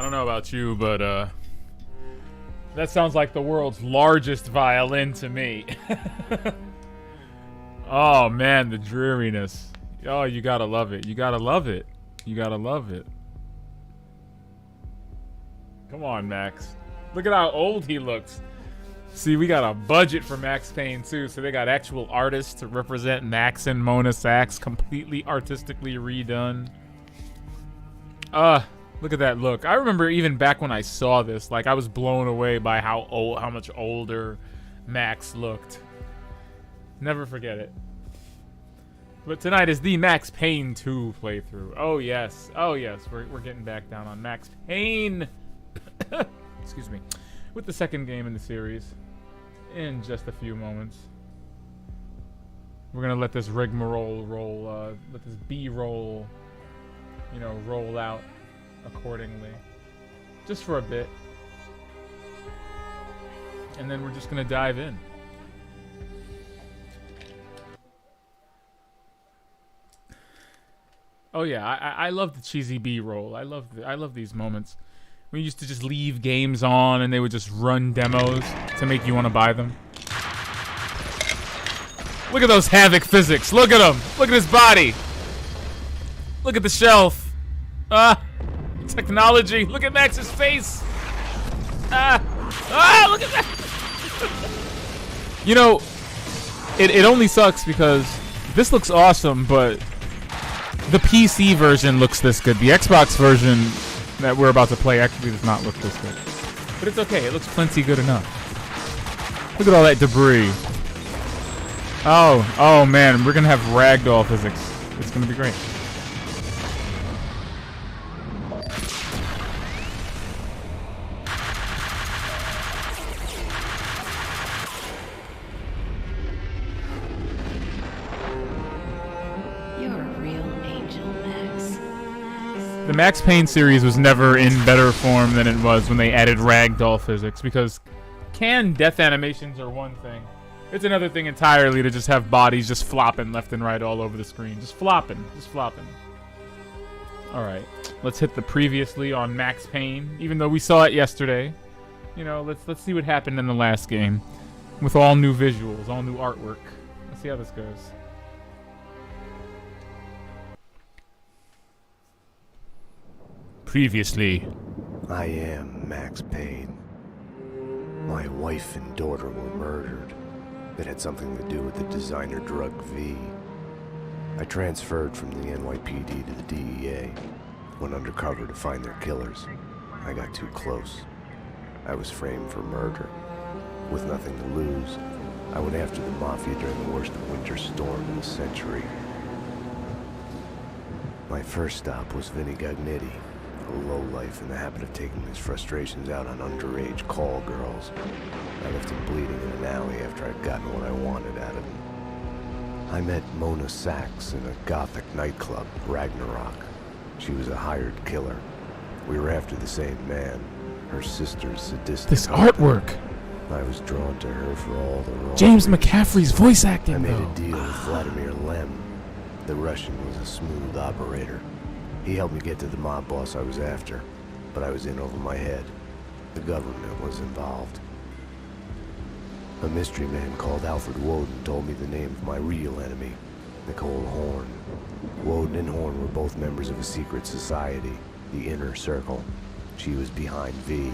don't know about you, but that sounds like the world's largest violin to me. Oh man, the dreariness. Oh, you gotta love it. You gotta love it. You gotta love it. Come on, Max. Look at how old he looks. See, we got a budget for Max Payne too, so they got actual artists to represent Max and Mona Sachs, completely artistically redone. Look at that look. I remember even back when I saw this, like I was blown away by how much older Max looked. Never forget it. But tonight is the Max Payne 2 playthrough. Oh yes, we're getting back down on Max Payne. Excuse me. With the second game in the series, in just a few moments. We're gonna let this rigmarole roll, let this B-roll, roll out accordingly, just for a bit, and then we're just gonna dive in. Oh yeah, I love the cheesy B-roll. I love these moments. We used to just leave games on and they would just run demos to make you want to buy them. Look at those Havoc physics. Look at him. Look at his body. Look at the shelf. Technology. Look at Max's face. Look at that. It only sucks because this looks awesome, but the PC version looks this good. The Xbox version that we're about to play actually does not look this good. But it's okay. It looks plenty good enough. Look at all that debris. Oh man. We're going to have ragdoll physics. It's going to be great. The Max Payne series was never in better form than it was when they added ragdoll physics, because canned death animations are one thing. It's another thing entirely to just have bodies just flopping left and right all over the screen. Just flopping. Alright, let's hit the previously on Max Payne, even though we saw it yesterday. Let's see what happened in the last game. With all new visuals, all new artwork. Let's see how this goes. Previously. I am Max Payne. My wife and daughter were murdered. It had something to do with the designer drug V. I transferred from the NYPD to the DEA. Went undercover to find their killers. I got too close. I was framed for murder. With nothing to lose, I went after the Mafia during the worst winter storm in a century. My first stop was Vinny Gagnetti, a lowlife in the habit of taking his frustrations out on underage call girls. I left him bleeding in an alley after I'd gotten what I wanted out of him. I met Mona Sachs in a gothic nightclub, Ragnarok. She was a hired killer. We were after the same man, her sister's sadistic This husband. artwork. I was drawn to her for all the wrong James reasons. McCaffrey's voice acting, I made though. a deal with Vladimir Lem. The Russian was a smooth operator. He helped me get to the mob boss I was after, but I was in over my head. The government was involved. A mystery man called Alfred Woden told me the name of my real enemy, Nicole Horn. Woden and Horn were both members of a secret society, the Inner Circle. She was behind V,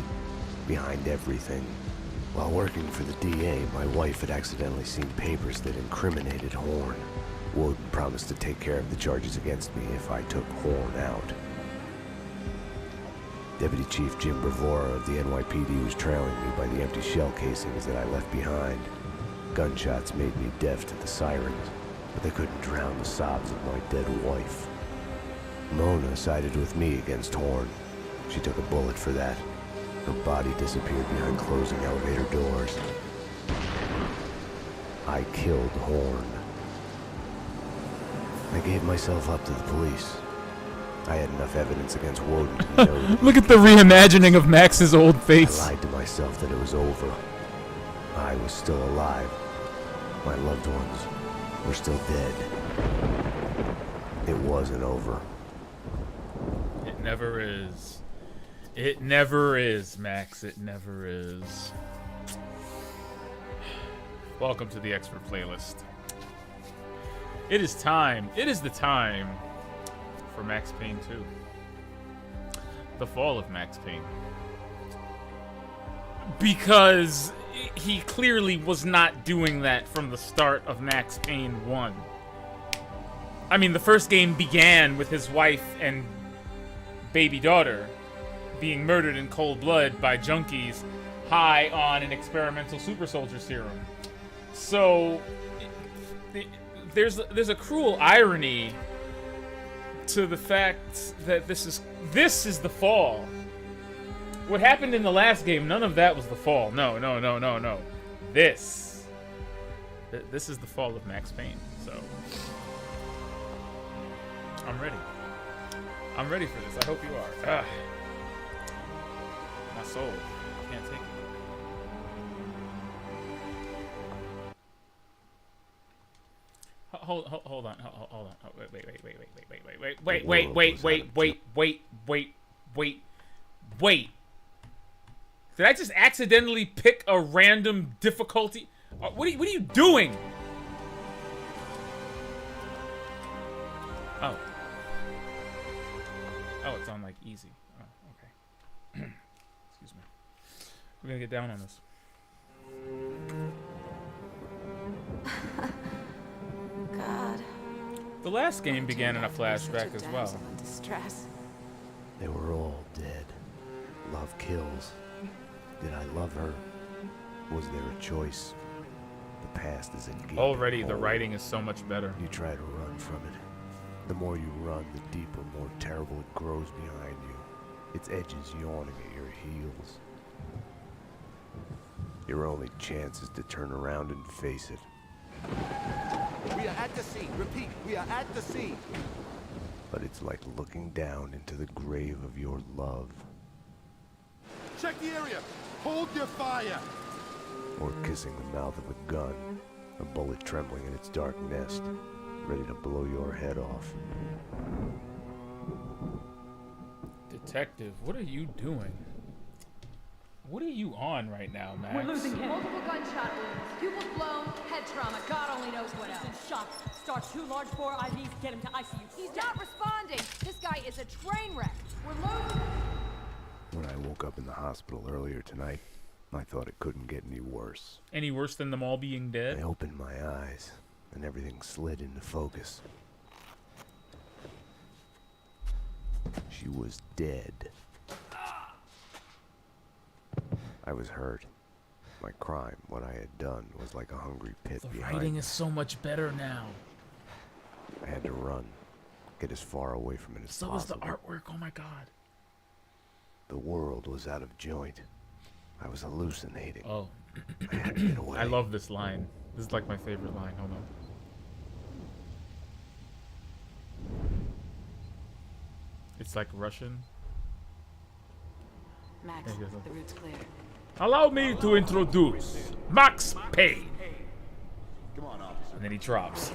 behind everything. While working for the DA, my wife had accidentally seen papers that incriminated Horn. Woden promised to take care of the charges against me if I took Horn out. Deputy Chief Jim Bravura of the NYPD was trailing me by the empty shell casings that I left behind. Gunshots made me deaf to the sirens, but they couldn't drown the sobs of my dead wife. Mona sided with me against Horn. She took a bullet for that. Her body disappeared behind closing elevator doors. I killed Horn. I gave myself up to the police. I had enough evidence against Woden to know that Look at the reimagining of Max's old I face. lied to myself that it was over. I was still alive. My loved ones were still dead. It wasn't over. It never is. It never is, Max. It never is. Welcome to the Expert Playlist. It is time. It is the time for Max Payne 2. The fall of Max Payne. Because he clearly was not doing that from the start of Max Payne 1. I mean, the first game began with his wife and baby daughter being murdered in cold blood by junkies high on an experimental super soldier serum. So there's a cruel irony to the fact that this is the fall. What happened in the last game, none of that was the fall. No. This is the fall of Max Payne. So I'm ready. I'm ready for this. I hope you are. Ugh. My soul can't take it. Hold on. Wait. Did I just accidentally pick a random difficulty? What are you doing? Oh, it's on like easy. Oh, okay. Excuse me. We're gonna get down on this. God. The last game began in a flashback as well. They were all dead. Love kills. Did I love her? Was there a choice? The past is a gaping Already, the hole. writing is so much better. You try to run from it. The more you run, the deeper, more terrible it grows behind you. Its edges yawning at your heels. Your only chance is to turn around and face it. We are at the sea. Repeat, we are at the sea. But it's like looking down into the grave of your love. Check the area. Hold your fire. Or kissing the mouth of a gun. A bullet trembling in its dark nest. Ready to blow your head off. Detective, what are you doing? What are you on right now, Max? We're losing him. Multiple gunshot wounds. Pupils blown, head trauma. God only knows what else. He's been shot. Start 2 large bore IVs. Get him to ICU. He's not responding. This guy is a train wreck. We're losing. When I woke up in the hospital earlier tonight, I thought it couldn't get any worse. Any worse than them all being I dead? opened my eyes, and everything slid into focus. She was dead. I was hurt. My crime, what I had done, was like a hungry pit The behind writing me. is so much better now. I had to run, get as far away from it as So is the possible. artwork. Oh my god. The world was out of joint. I was hallucinating. Oh, I had to get away. I love this line. This is like my favorite line. Hold on. It's like Russian. Max, There you go. the route's clear. Allow me to introduce Max Payne. Come on, officer. And then he drops.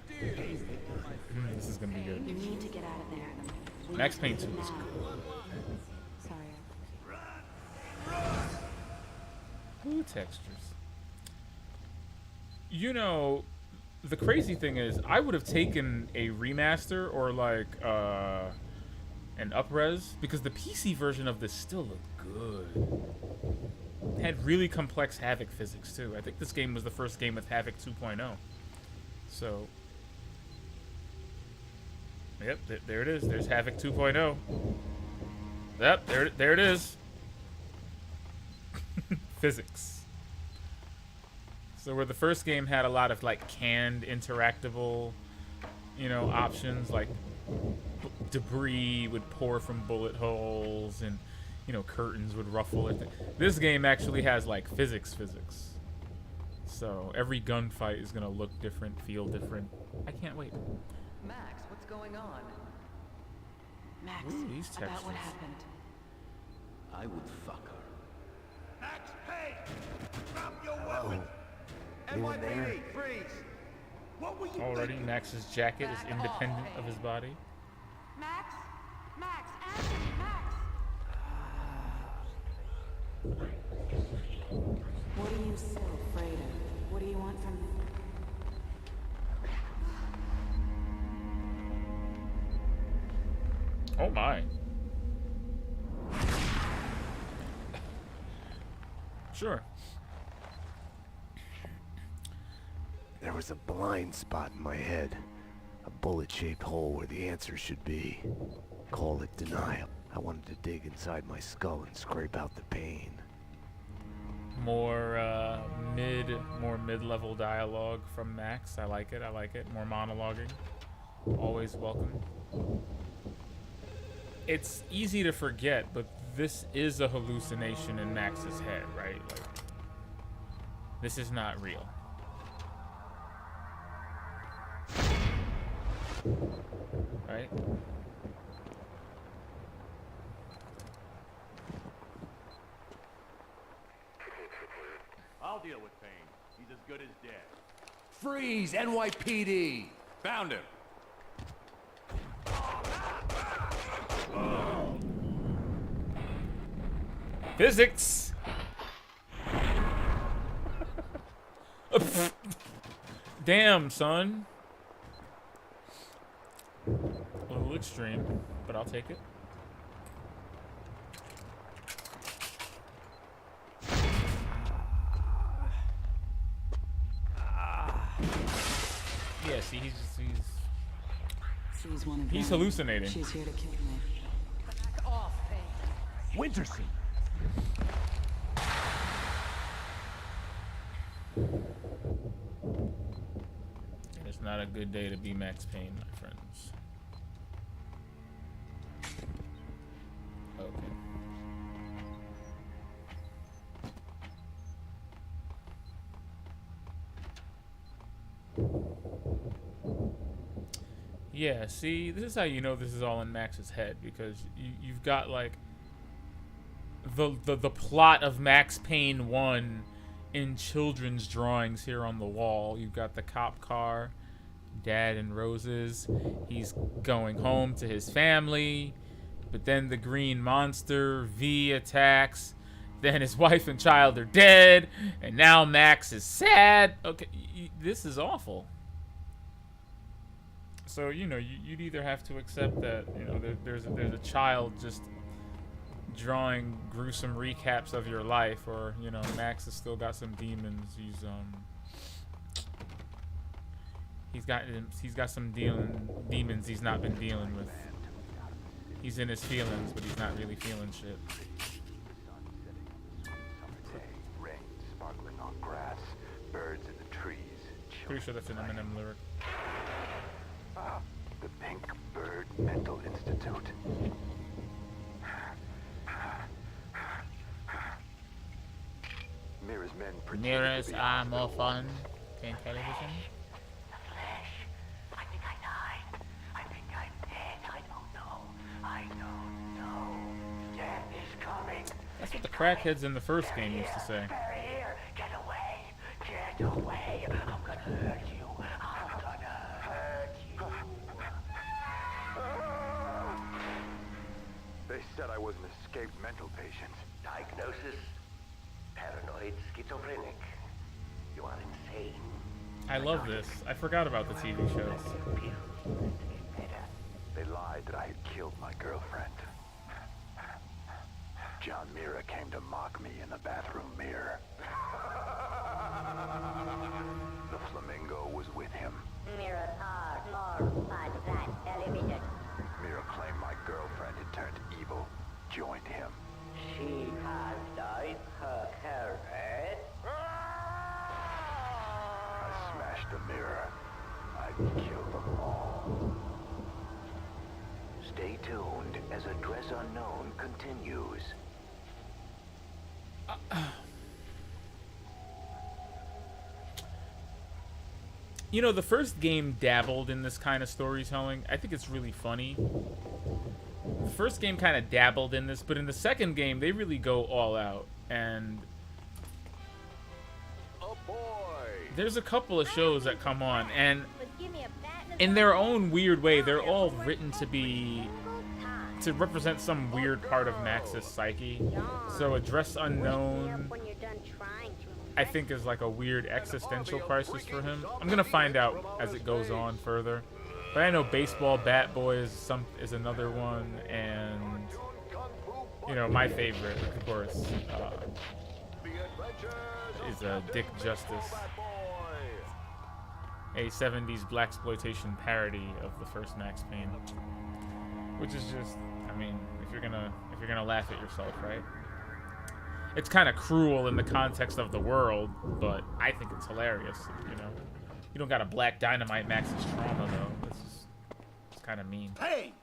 This is gonna be good. You need to get out of there. Max Payne 2 is Now. good. Sorry. Blue textures. You know, the crazy thing is, I would have taken a remaster or like an upres because the PC version of this still looked good. It had really complex Havoc physics too. I think this game was the first game with Havoc 2.0. So, yep, there it is. There's Havoc 2.0. Yep, there it is. Physics. So where the first game had a lot of like canned interactable, you know, options like debris would pour from bullet holes and, you know, curtains would ruffle. This game actually has like physics. So every gunfight is gonna look different, feel different. I can't wait. Max, what's going on? Max, Ooh, these about what textures. happened. I would fuck her. Max Payne! Drop your weapon! Anyone there? NYPD, freeze! What were you Already, thinking? Max's jacket is independent of his body. Max? Max, answer me, Max! What do you want from me? Oh my. Sure. There was a blind spot in my head. A bullet-shaped hole where the answer should be. Call it denial. I wanted to dig inside my skull and scrape out the pain. More mid-level dialogue from Max. I like it. I like it. More monologuing. Always welcome. It's easy to forget, but this is a hallucination in Max's head, right? Like, this is not real. Right? I'll deal with Payne. He's as good as dead. Freeze, NYPD! Found him. Physics! Damn, son. A little extreme, but I'll take it. Yeah, see, She's one of he's them. hallucinating. She's here to kill me. Back off, Payne. Winterson! It's not a good day to be Max Payne, my friends. Okay. Yeah, see, this is how you know this is all in Max's head, because you've got like the plot of Max Payne 1 in children's drawings here on the wall. You've got the cop car, Dad and Roses. He's going home to his family, but then the green monster V attacks. Then his wife and child are dead, and now Max is sad. Okay, this is awful. So, you know, you'd either have to accept that, you know, there's a child just drawing gruesome recaps of your life, or, you know, Max has still got some demons. He's got some demons he's not been dealing with. He's in his feelings, but he's not really feeling shit. Rain sparkling on grass, birds in the trees. Pretty sure that's an Eminem lyric. The Pink Bird Mental Institute. Mira's men Mirrors are more fun than television. I think I died. I think I'm dead. I don't know. I don't know. Death is coming. That's what the crackheads in the first game used to say. They're here. Get away. Get away. I'm gonna hurt you. I'm gonna hurt you. They said I was an escaped mental patient. Diagnosis: paranoid schizophrenic. You are insane. I love this. I forgot about the TV shows. They lied that I had killed my girlfriend. John Mira came to mock me in the bathroom mirror. The flamingo was with him. Mirrors are more fun than television. Mira claimed my girlfriend had turned evil, joined him. She has dyed her hair red. I smashed the mirror. I'd kill them all. Stay tuned as Address Unknown continues. You know, the first game dabbled in this kind of storytelling. I think it's really funny. The first game kind of dabbled in this, but in the second game, they really go all out. And Oh boy! there's a couple of shows that come on, and in their own weird way, they're all written to represent some weird part of Max's psyche. So Address Unknown, I think is like a weird existential crisis for him. I'm gonna find out as it goes on further. But I know Baseball Bat Boy is another one, and you know my favorite, of course, is Dick Justice, a 70s blaxploitation parody of the first Max Payne, which is just, I mean, if you're gonna laugh at yourself, right? It's kind of cruel in the context of the world, but I think it's hilarious. You know, you don't gotta black dynamite Max's trauma though. It's kind of mean. Payne!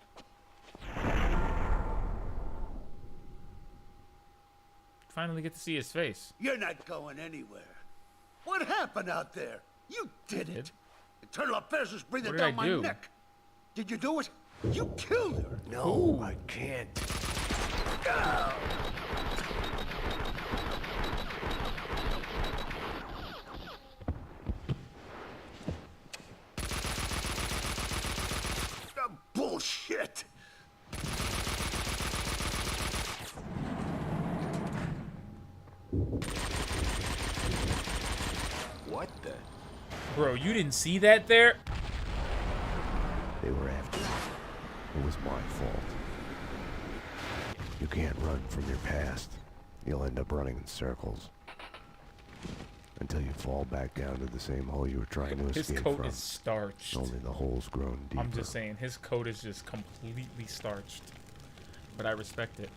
Finally get to see his face. You're not going anywhere. What happened out there? You did it. Eternal affairs was breathing What did down I my do? neck. Did you do it? You killed her. No, I can't. Bullshit. What the? Bro, you didn't see that there? They were after me. It was my fault. You can't run from your past. You'll end up running in circles. Until you fall back down to the same hole you were trying to His escape coat from. is starched. Only the hole's grown deeper. I'm just saying, his coat is just completely starched. But I respect it.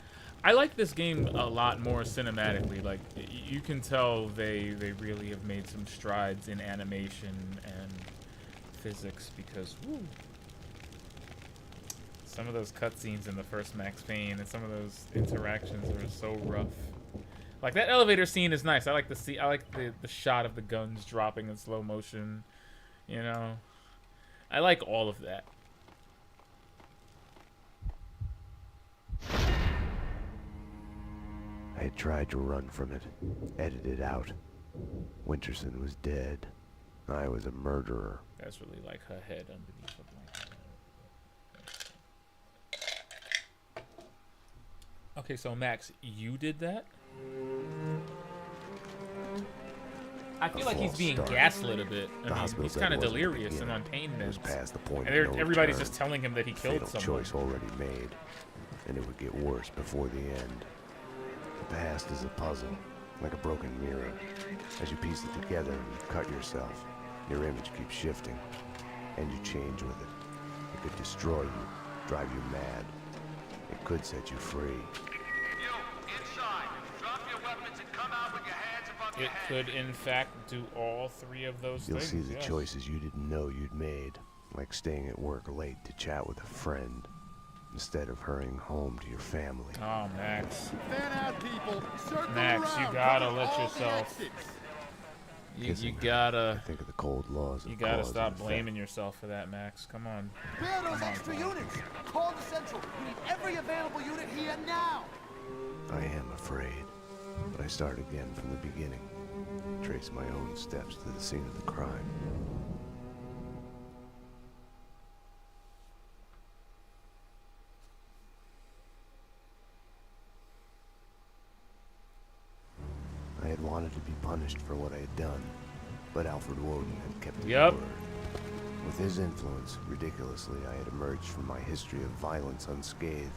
I like this game a lot more cinematically. Like, you can tell they really have made some strides in animation and physics because, woo, some of those cutscenes in the first Max Payne and some of those interactions are so rough. Like, that elevator scene is nice. I like the shot of the guns dropping in slow motion. You know, I like all of that. I had tried to run from it, edit it out. Winterson was dead. I was a murderer. That's really like her head underneath the blanket. Okay, so Max, you did that? I feel like he's being gaslit a bit. I mean, he's kind of delirious and on pain It was meds. past the point And of no everybody's return. just telling him that he killed Fatal someone. choice already made, and it would get worse before the end. The past is a puzzle, like a broken mirror. As you piece it together and you cut yourself, your image keeps shifting, and you change with it. It could destroy you, drive you mad. It could set you free. You, inside. Drop your weapons and come out with your hands above your It head. could, in fact, do all three of those You'll things. see the yes. choices you didn't know you'd made, like staying at work late to chat with a friend, instead of hurrying home to your family. Oh, Max. Fan out, people. Circle Max, you around. gotta Cover let all the yourself. exits. You Kissing her. gotta. I think of the cold laws of You gotta cause stop and effect. blaming yourself for that, Max. Come on. Clear those Come on, extra Tom. units. Call the central. We need every available unit here now. I am afraid, but I start again from the beginning. Trace my own steps to the scene of the crime. I had wanted to be punished for what I had done, but Alfred Woden had kept his Yep. word. With his influence, ridiculously, I had emerged from my history of violence unscathed.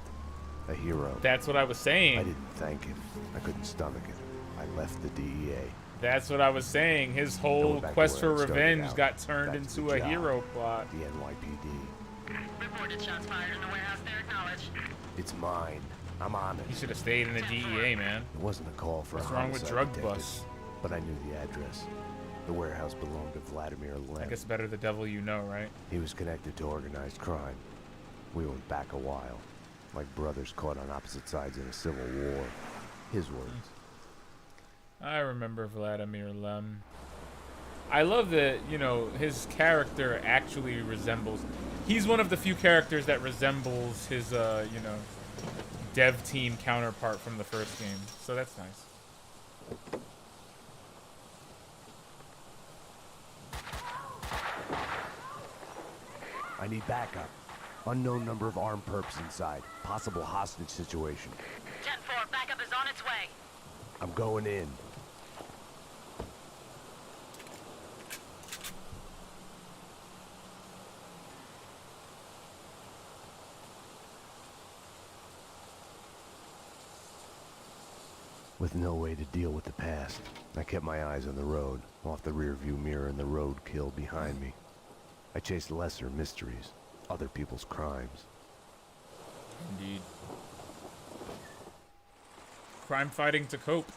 A hero. That's what I was I saying. didn't thank him. I couldn't stomach it. I left the DEA. That's what I was saying. His whole Going back to quest where for I started revenge out. got turned Back to the into a job. hero plot. The NYPD. Reported shots fired in the warehouse there, acknowledged. It's mine. I'm on He it. should have stayed in the DEA, man. It wasn't a call for What's a wrong with homicide drug detective, busts? but I knew the address. The warehouse belonged to Vladimir I Lem. guess better the devil you know, right? He was connected to organized crime. We went back a while, like brothers caught on opposite sides in a civil war. His words. I remember Vladimir Lem. I love that, you know, his character actually resembles... He's one of the few characters that resembles his, you know, dev team counterpart from the first game. So that's nice. I need backup. Unknown number of armed perps inside. Possible hostage situation. 10-4, backup is on its way. I'm going in. With no way to deal with the past, I kept my eyes on the road, off the rearview mirror and the roadkill behind me. I chased lesser mysteries, other people's crimes. Indeed. Crime fighting to cope.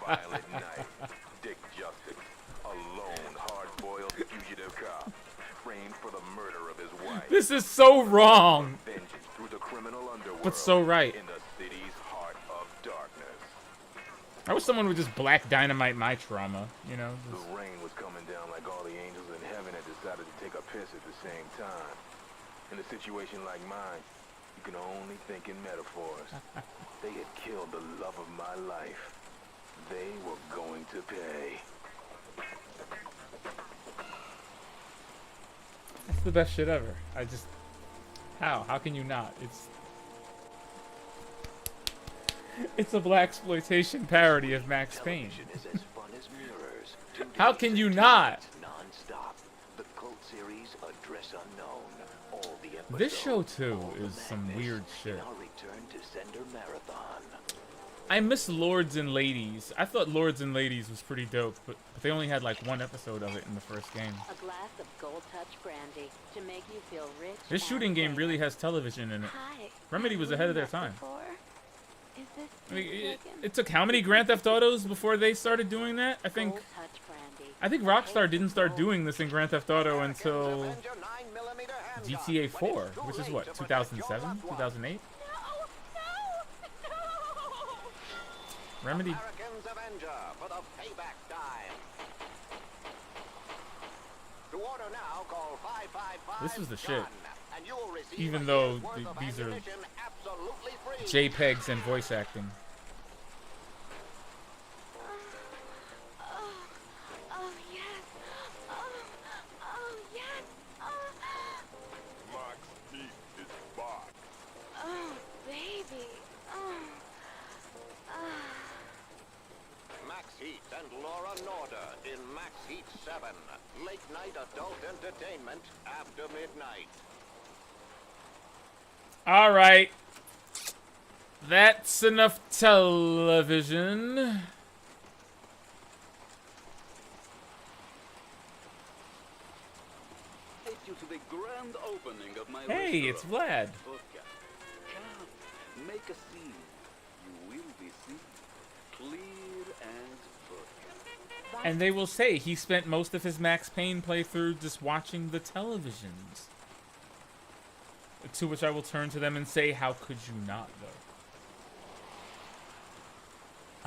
Violent night. Dick Justice, a lone, hard-boiled fugitive cop, framed for the murder of his wife. This is so wrong. Vengeance through the criminal underworld. But so right. In the city's heart of darkness. I wish someone would just black dynamite my trauma, you know? The rain was coming down like all the angels in heaven had decided to take a piss at the same time. In a situation like mine, you can only think in metaphors. They had killed the love of my life. They were going to pay. That's the best shit ever. I just... How can you not? It's a blaxploitation parody of Max Payne. How can you not? Non-stop. The cult series Address Unknown. All the episodes, This show too is some weird shit. Now return to Sender Marathon. I miss Lords and Ladies. I thought Lords and Ladies was pretty dope, but they only had like one episode of it in the first game. A glass of Gold Touch brandy to make you feel rich. This shooting game really has television in it. Hi. Remedy was ahead of their time. Is this I mean, it took how many Grand Theft Autos before they started doing that? I think Rockstar didn't start doing this in Grand Theft Auto until GTA 4, which is what, 2007, 2008? Remedy. Americans Avenger for the payback time. To order now, call 555 This was the shit. and you will receive Even a though year's worth of these are ammunition absolutely free. JPEGs and voice acting. Oh yes. Oh yes. Max Heat is back. Oh baby. Max Heat and Laura Norder in Max Heat 7. Late night adult entertainment after midnight. All right. That's enough television. Take you to the grand opening of my Hey, it's restaurant. Vlad. Vodka. Come, make a scene. You will be seen. Clear as vodka. And they will say he spent most of his Max Payne playthrough just watching the televisions. To which I will turn to them and say, how could you not, though?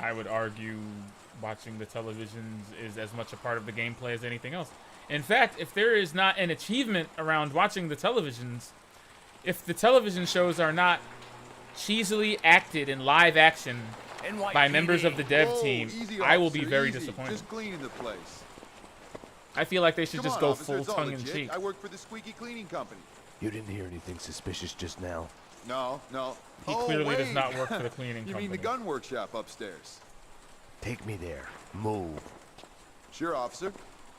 I would argue watching the televisions is as much a part of the gameplay as anything else. In fact, if there is not an achievement around watching the televisions, if the television shows are not cheesily acted in live action by members of the dev team, I will be very disappointed. Just cleaning the place. I feel like they should Come just on, go officer, full it's all tongue in legit. cheek. I work for the squeaky cleaning company. You didn't hear anything suspicious just now? No. He clearly does not work for the cleaning You company. mean the gun workshop upstairs? Take me there. Move. Sure, officer.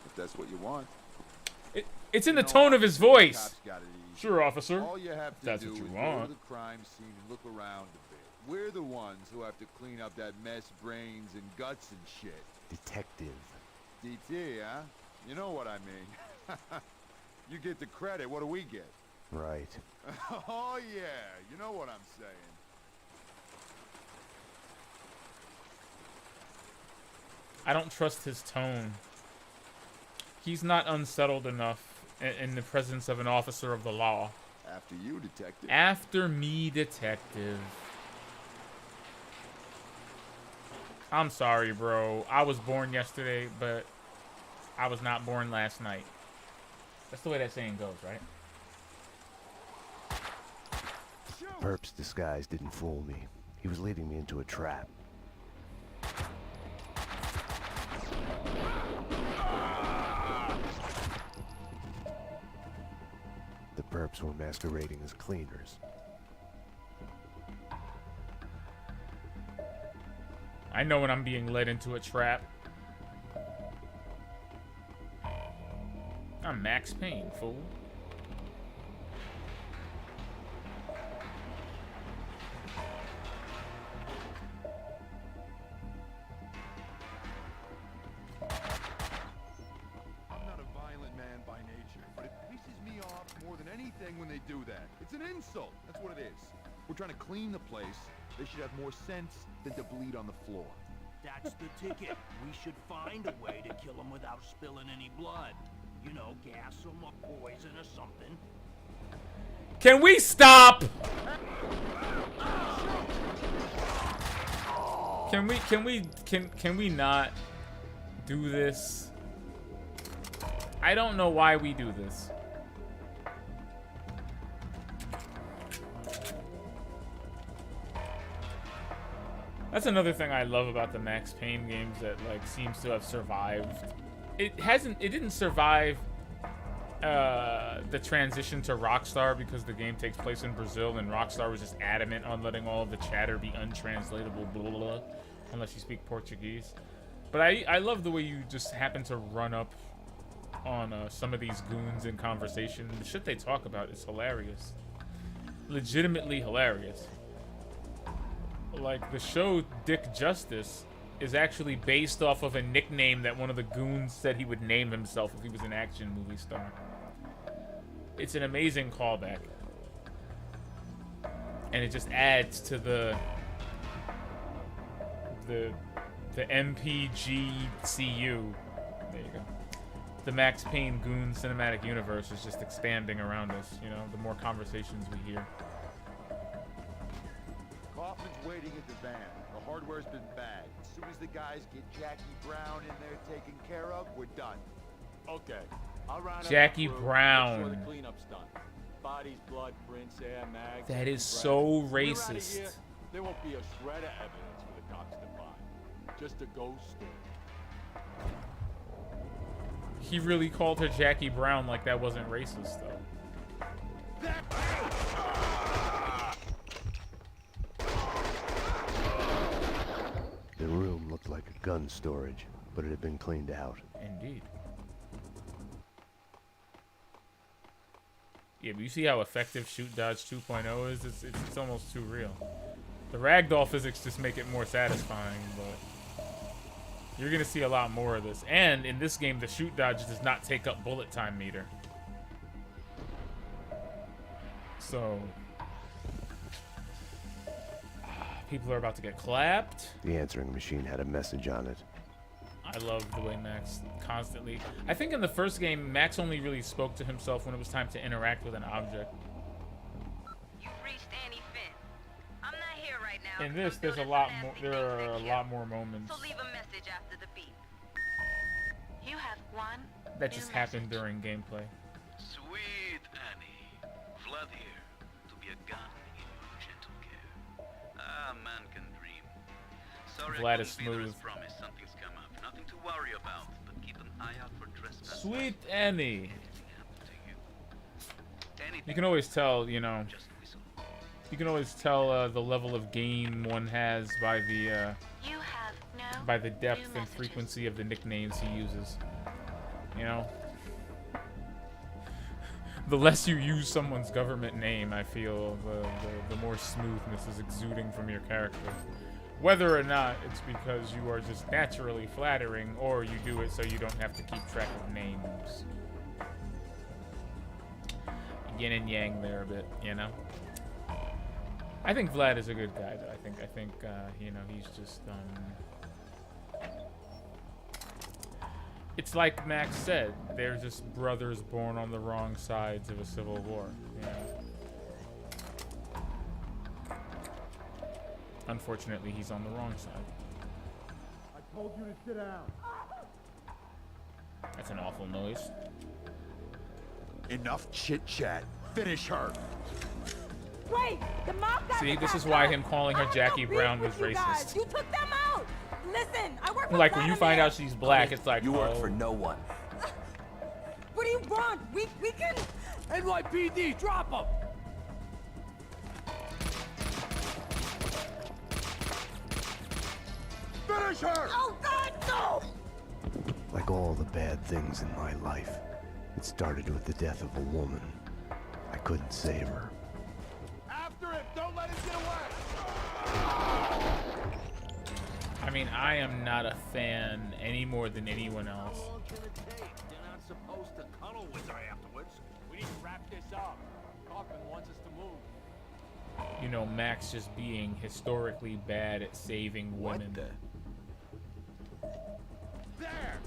If that's what you want. It's in the tone of his voice. Cops got it easy. Sure, officer. All you have to That's do what you is want. go to the crime scene and look around a bit. We're the ones who have to clean up that mess, brains and guts and shit. Detective. DT, huh? You know what I mean. You get the credit, what do we get? Right. Oh yeah, you know what I'm saying. I don't trust his tone. He's not unsettled enough in the presence of an officer of the law. After you, detective. After me, detective. I'm sorry, bro. I was born yesterday, but I was not born last night. That's the way that saying goes, right? Perp's disguise didn't fool me. He was leading me into a trap. perps were masquerading as cleaners. I know when I'm being led into a trap. I'm Max Payne, fool. I'm not a violent man by nature, but it pisses me off more than anything when they do that. It's an insult. That's what it is. We're trying to clean the place. They should have more sense than to bleed on the floor. That's the ticket. We should find a way to kill him without spilling any blood. You know, gas him or poison or something. Can we stop? Can we not do this? I don't know why we do this. That's another thing I love about the Max Payne games that like seems to have survived. It didn't survive the transition to Rockstar because the game takes place in Brazil and Rockstar was just adamant on letting all of the chatter be untranslatable, blah, blah, blah, unless you speak Portuguese. But I love the way you just happen to run up on some of these goons in conversation. The shit they talk about is hilarious. Legitimately hilarious. Like, the show Dick Justice is actually based off of a nickname that one of the goons said he would name himself if he was an action movie star. It's an amazing callback. And it just adds to the MPGCU. There you go. The Max Payne Goon cinematic universe is just expanding around us, you know, the more conversations we hear. Kaufman's waiting at the van. The hardware's been bagged. As soon as the guys get Jackie Brown in there taken care of, we're done. Okay. I'll round Jackie up the crew, Brown. make sure the cleanup's done. Bodies, blood, prints, air, mags. That is breath. so When we're outta racist. here, there won't be a shred of evidence for the cops to find. Just a ghost story. He really called her Jackie Brown like that wasn't racist, though. The room looked like a gun storage, but it had been cleaned out. Indeed. Yeah, but you see how effective Shoot Dodge 2.0 is? It's almost too real. The ragdoll physics just make it more satisfying, but you're gonna see a lot more of this. And in this game, the Shoot Dodge does not take up bullet time meter. So people are about to get clapped. The answering machine had a message on it. I love the way Max constantly... I think in the first game, Max only really spoke to himself when it was time to interact with an object. You've reached Annie Finn. I'm not here right now. In this, there's a lot more. There are a lot more moments So leave a message after the beep. You have one that just happened during gameplay. Sweet Annie. Vlad here, to be a gun in your gentle care. Ah, man can dream. Sorry Vlad I is couldn't be there as smooth. promised. Something's come up. Nothing to worry about, but keep an eye out for trespass. Sweet Annie. Anything happen to you? Anything. You can always tell, you know. Just whistle. You can always tell the level of game one has by the You have no by the depth new and messages. frequency of the nicknames he uses. You know. The less you use someone's government name, I feel the more smoothness is exuding from your character. Whether or not it's because you are just naturally flattering, or you do it so you don't have to keep track of names. Yin and yang there a bit, you know. I think Vlad is a good guy, though. I think you know, he's just it's like Max said, they're just brothers born on the wrong sides of a civil war, you know. Unfortunately, he's on the wrong side. I told you to sit down. That's an awful noise. Enough chit chat. Finish her. Wait, the mob guys. See, this is why him calling her Jackie Brown was racist. You took them out. Listen, I work for Like when you find out she's black, it's like, You work oh. for no one. What do you want? We can. NYPD, drop him! Finish her! Oh, God, no! Like all the bad things in my life, it started with the death of a woman. I couldn't save her. After him! Don't let him get away! I mean, I am not a fan any more than anyone else. How long can it take? They're not supposed to cuddle with her afterwards. We need to wrap this up. Kaufman wants us to move. You know, Max just being historically bad at saving women. There!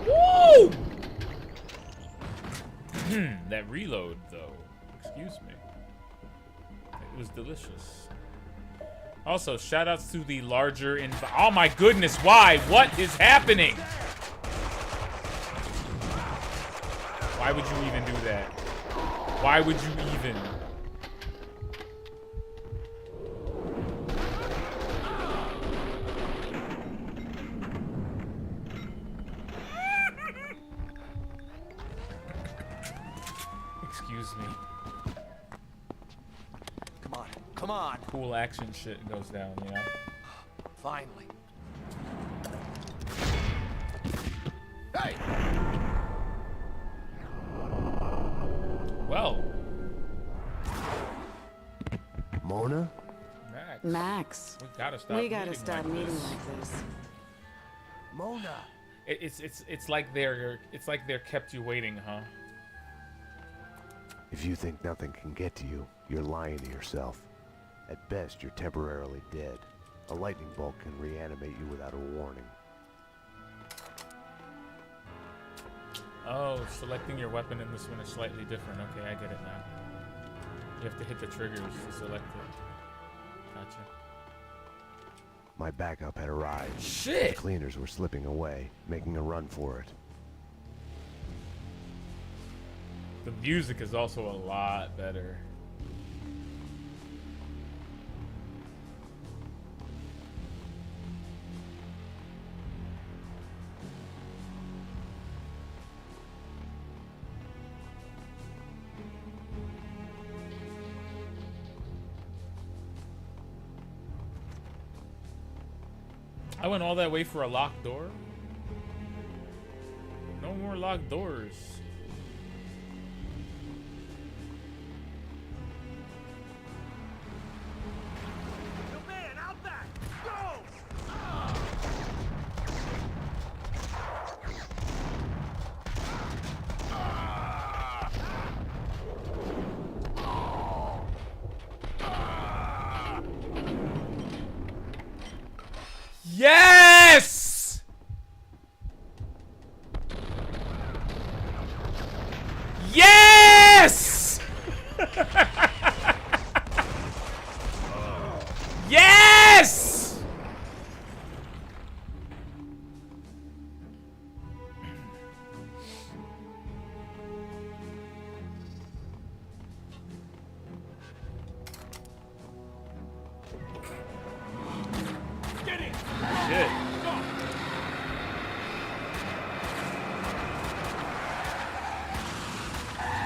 Woo! That reload, though. Excuse me. It was delicious. Also, shoutouts to the larger oh my goodness, why? What is happening? Why would you even do that? Why would you even? Excuse me. Come on, come on. Cool action shit goes down, you know? Finally. Hey! Well. Mona? Max. We gotta stop. We gotta stop meeting like this. Mona. It's like they're kept you waiting, huh? If you think nothing can get to you, you're lying to yourself. At best, you're temporarily dead. A lightning bolt can reanimate you without a warning. Oh, selecting your weapon in this one is slightly different. Okay, I get it now. You have to hit the triggers to select it. Gotcha. My backup had arrived. Shit! The cleaners were slipping away, making a run for it. The music is also a lot better. I went all that way for a locked door? No more locked doors. Yo, man, out back! Go! Yes! Yes! Yes! Get it! Shit.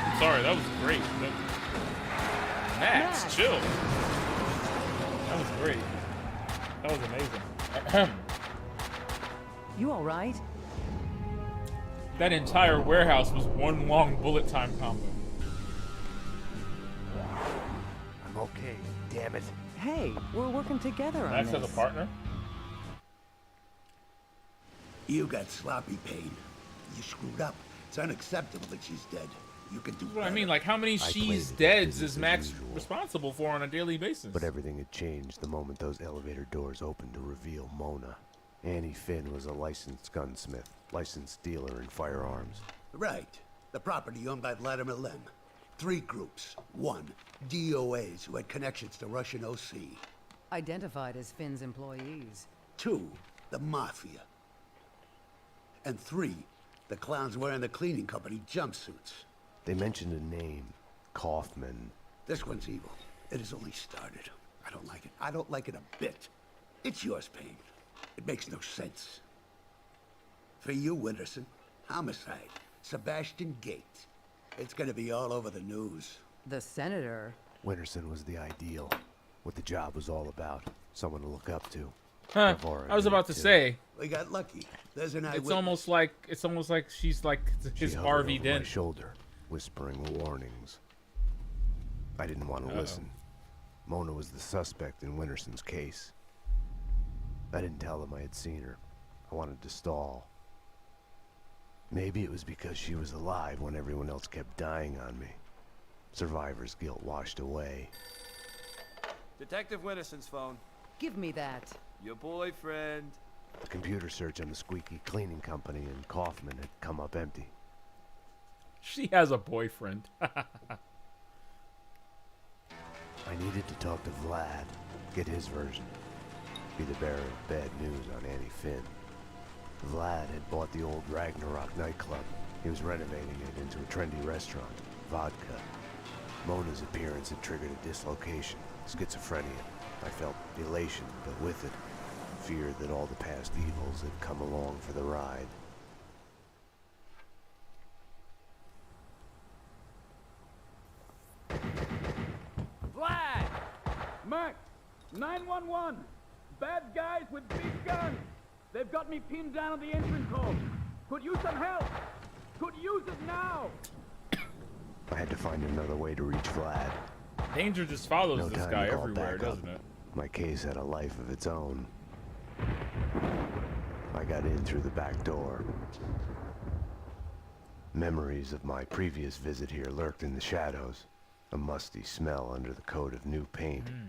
I'm sorry, that was great. Max, chill. That was great. That was amazing. You all right? That entire warehouse was one long bullet time combo. I'm okay, damn it. Hey, we're working together on Max this. has a partner? You got sloppy, Payne. You screwed up. It's unacceptable that she's dead. You can do That's what I better. mean, like how many she's deads is Max responsible for on a daily basis? But everything had changed the moment those elevator doors opened to reveal Mona. Annie Finn was a licensed gunsmith, licensed dealer in firearms. Right. The property owned by Vladimir Lem. 3 groups. 1, DOAs who had connections to Russian OC. Identified as Finn's employees. 2, the Mafia. And 3, the clowns wearing the cleaning company jumpsuits. They mentioned a name, Kaufman. This one's evil. It has only started. I don't like it. I don't like it a bit. It's yours, Payne. It makes no sense. For you, Winterson, homicide. Sebastian Gates. It's gonna be all over the news. The senator? Winterson was the ideal. What the job was all about. Someone to look up to. Huh. I was about to say. We got lucky. There's an It's almost like she's like his Harvey Dent. My Dent. shoulder, whispering warnings. I didn't want to listen. Mona was the suspect in Winterson's case. I didn't tell them I had seen her. I wanted to stall. Maybe it was because she was alive when everyone else kept dying on me. Survivor's guilt washed away. Detective Winterson's phone. Give me that. Your boyfriend. The computer search on the squeaky cleaning company in Kaufman had come up empty. She has a boyfriend. I needed to talk to Vlad, get his version. Be the bearer of bad news on Annie Finn. Vlad had bought the old Ragnarok nightclub. He was renovating it into a trendy restaurant, Vodka. Mona's appearance had triggered a dislocation, schizophrenia. I felt elation, but with it, fear that all the past evils had come along for the ride. Vlad! Mac! 911! Bad guys with big guns! They've got me pinned down at the entrance hall. Could use some help! Could use it now! I had to find another way to reach Vlad. Danger just follows No this time guy to call everywhere, back up. doesn't it? My case had a life of its own. I got in through the back door. Memories of my previous visit here lurked in the shadows. A musty smell under the coat of new paint. Ladies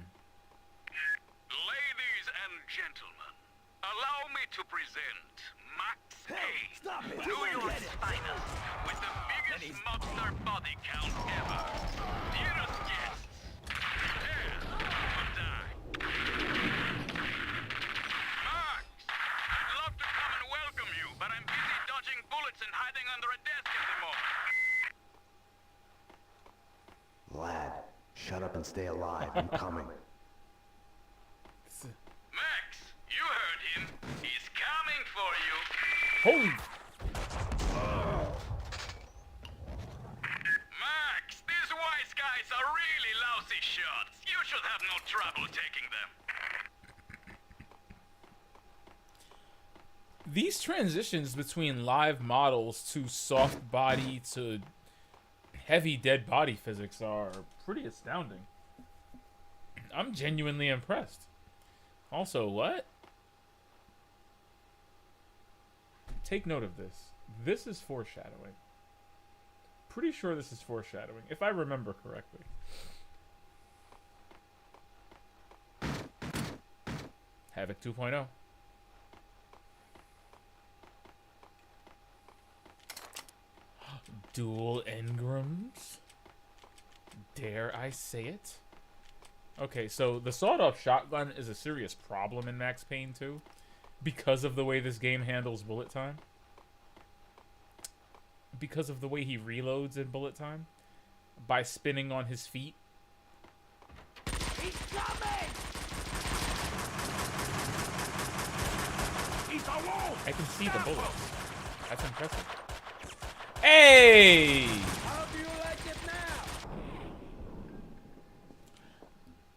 and gentlemen, allow me to present Max Payne, stop it! New York's finest, with the biggest monster body count ever. Dearest guests, prepare to die. Max, I'd love to come and welcome you, but I'm busy dodging bullets and hiding under a desk at the moment. Vlad, shut up and stay alive. I'm coming. Max, you heard him. He's coming for you. Holy! Max, these wise guys are really lousy shots. You should have no trouble taking them. These transitions between live models to soft body to heavy dead body physics are pretty astounding. I'm genuinely impressed. Also, what? Take note of this. This is foreshadowing. Pretty sure this is foreshadowing, if I remember correctly. Havoc 2.0. Dual engrams? Dare I say it? Okay, so the sawed-off shotgun is a serious problem in Max Payne 2 because of the way this game handles bullet time. Because of the way he reloads in bullet time. By spinning on his feet. He's coming! He's a wolf! I can see the bullets. That's impressive. Hey! How do you like it now?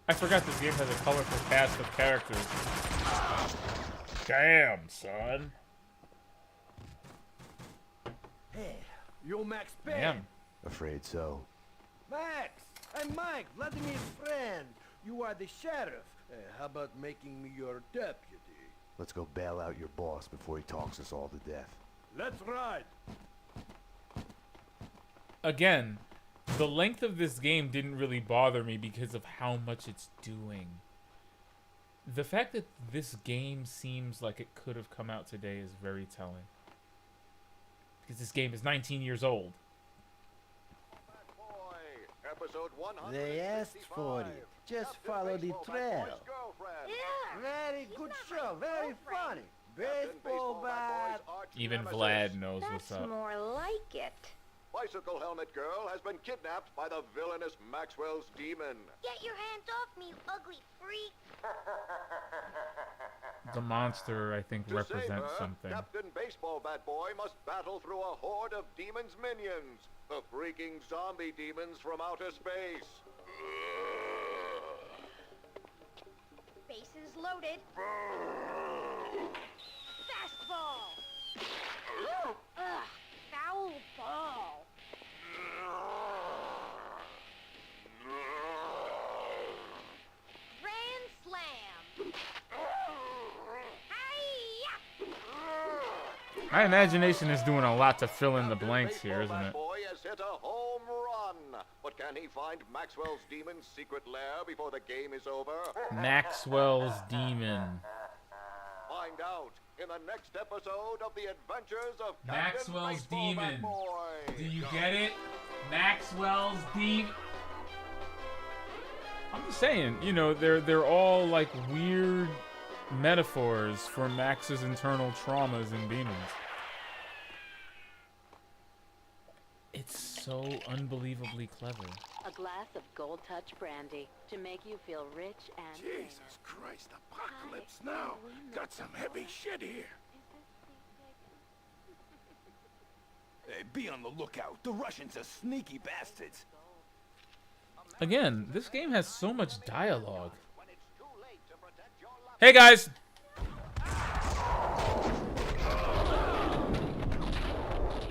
I forgot this game has a colorful cast of characters. Damn, son. Hey, you Max Payne? Damn. Afraid so. Max, I'm Mike, Vladimir's friend. You are the sheriff. How about making me your deputy? Let's go bail out your boss before he talks us all to death. Let's ride. Again, the length of this game didn't really bother me because of how much it's doing. The fact that this game seems like it could have come out today is very telling. Because this game is 19 years old. They asked for it. Just follow the trail. Yeah. Very good show. Very funny. Baseball bat. Even Vlad knows what's That's up. more like it. bicycle helmet girl has been kidnapped by the villainous Maxwell's demon. Get your hands off me, you ugly freak! The monster, I think, To save represents her, something. Captain Baseball Bat Boy must battle through a horde of demons minions. The freaking zombie demons from outer space. Bases loaded. Fastball! Ugh, foul ball. Grand slam. Hi-ya! My imagination is doing a lot to fill in the blanks here, isn't it? Boy has hit a home run. But can he find Maxwell's demon's secret lair before the game is over? Maxwell's demon. Find out in the next episode of The Adventures of Maxwell's Captain Baseball Bat demon. Boy. Do you get it? Maxwell's demon. I'm just saying, you know, they're all like weird metaphors for Max's internal traumas and demons. It's so unbelievably clever. A glass of Gold Touch brandy to make you feel rich and Jesus Christ, apocalypse now. Got some heavy shit here. Hey, be on the lookout. The Russians are sneaky bastards. Again, this game has so much dialogue. Hey guys!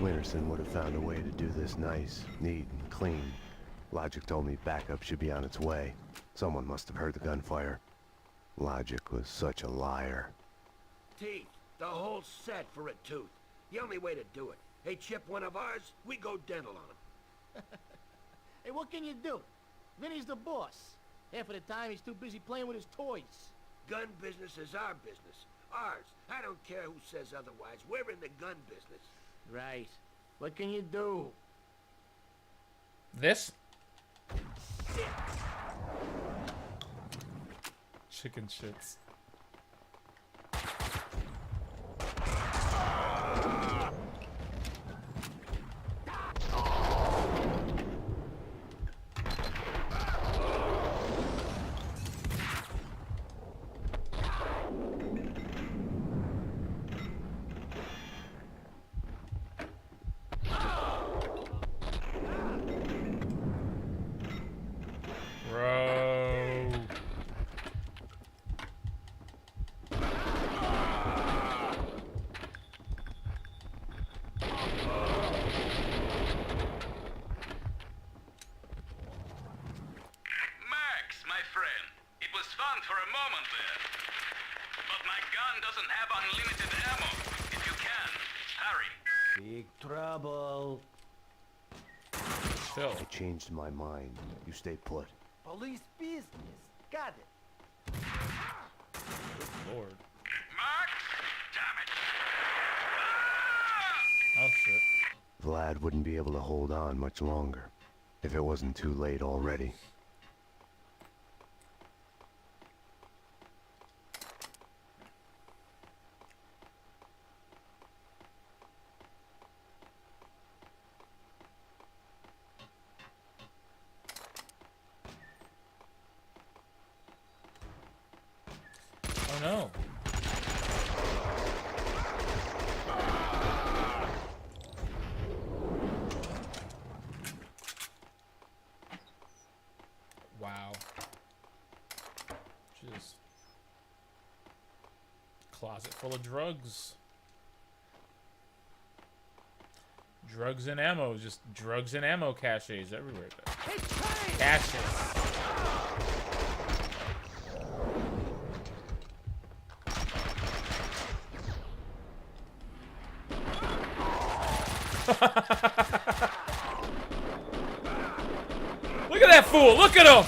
Winterson would have found a way to do this nice, neat, and clean. Logic told me backup should be on its way. Someone must have heard the gunfire. Logic was such a liar. Teeth. The whole set for a tooth. The only way to do it. Hey, Chip one of ours, we go dental on him. Hey, what can you do? Vinny's the boss. Half of the time, he's too busy playing with his toys. Gun business is our business. Ours. I don't care who says otherwise. We're in the gun business. Right. What can you do? This? Chicken shits. I changed my mind. You stay put. Police business. Got it. Good Lord. Max! Damn it! Oh shit. Vlad wouldn't be able to hold on much longer. If it wasn't too late already. Oh no. Wow. Just closet full of drugs. Drugs and ammo, just drugs and ammo caches everywhere. Caches. Look at that fool! Look at him!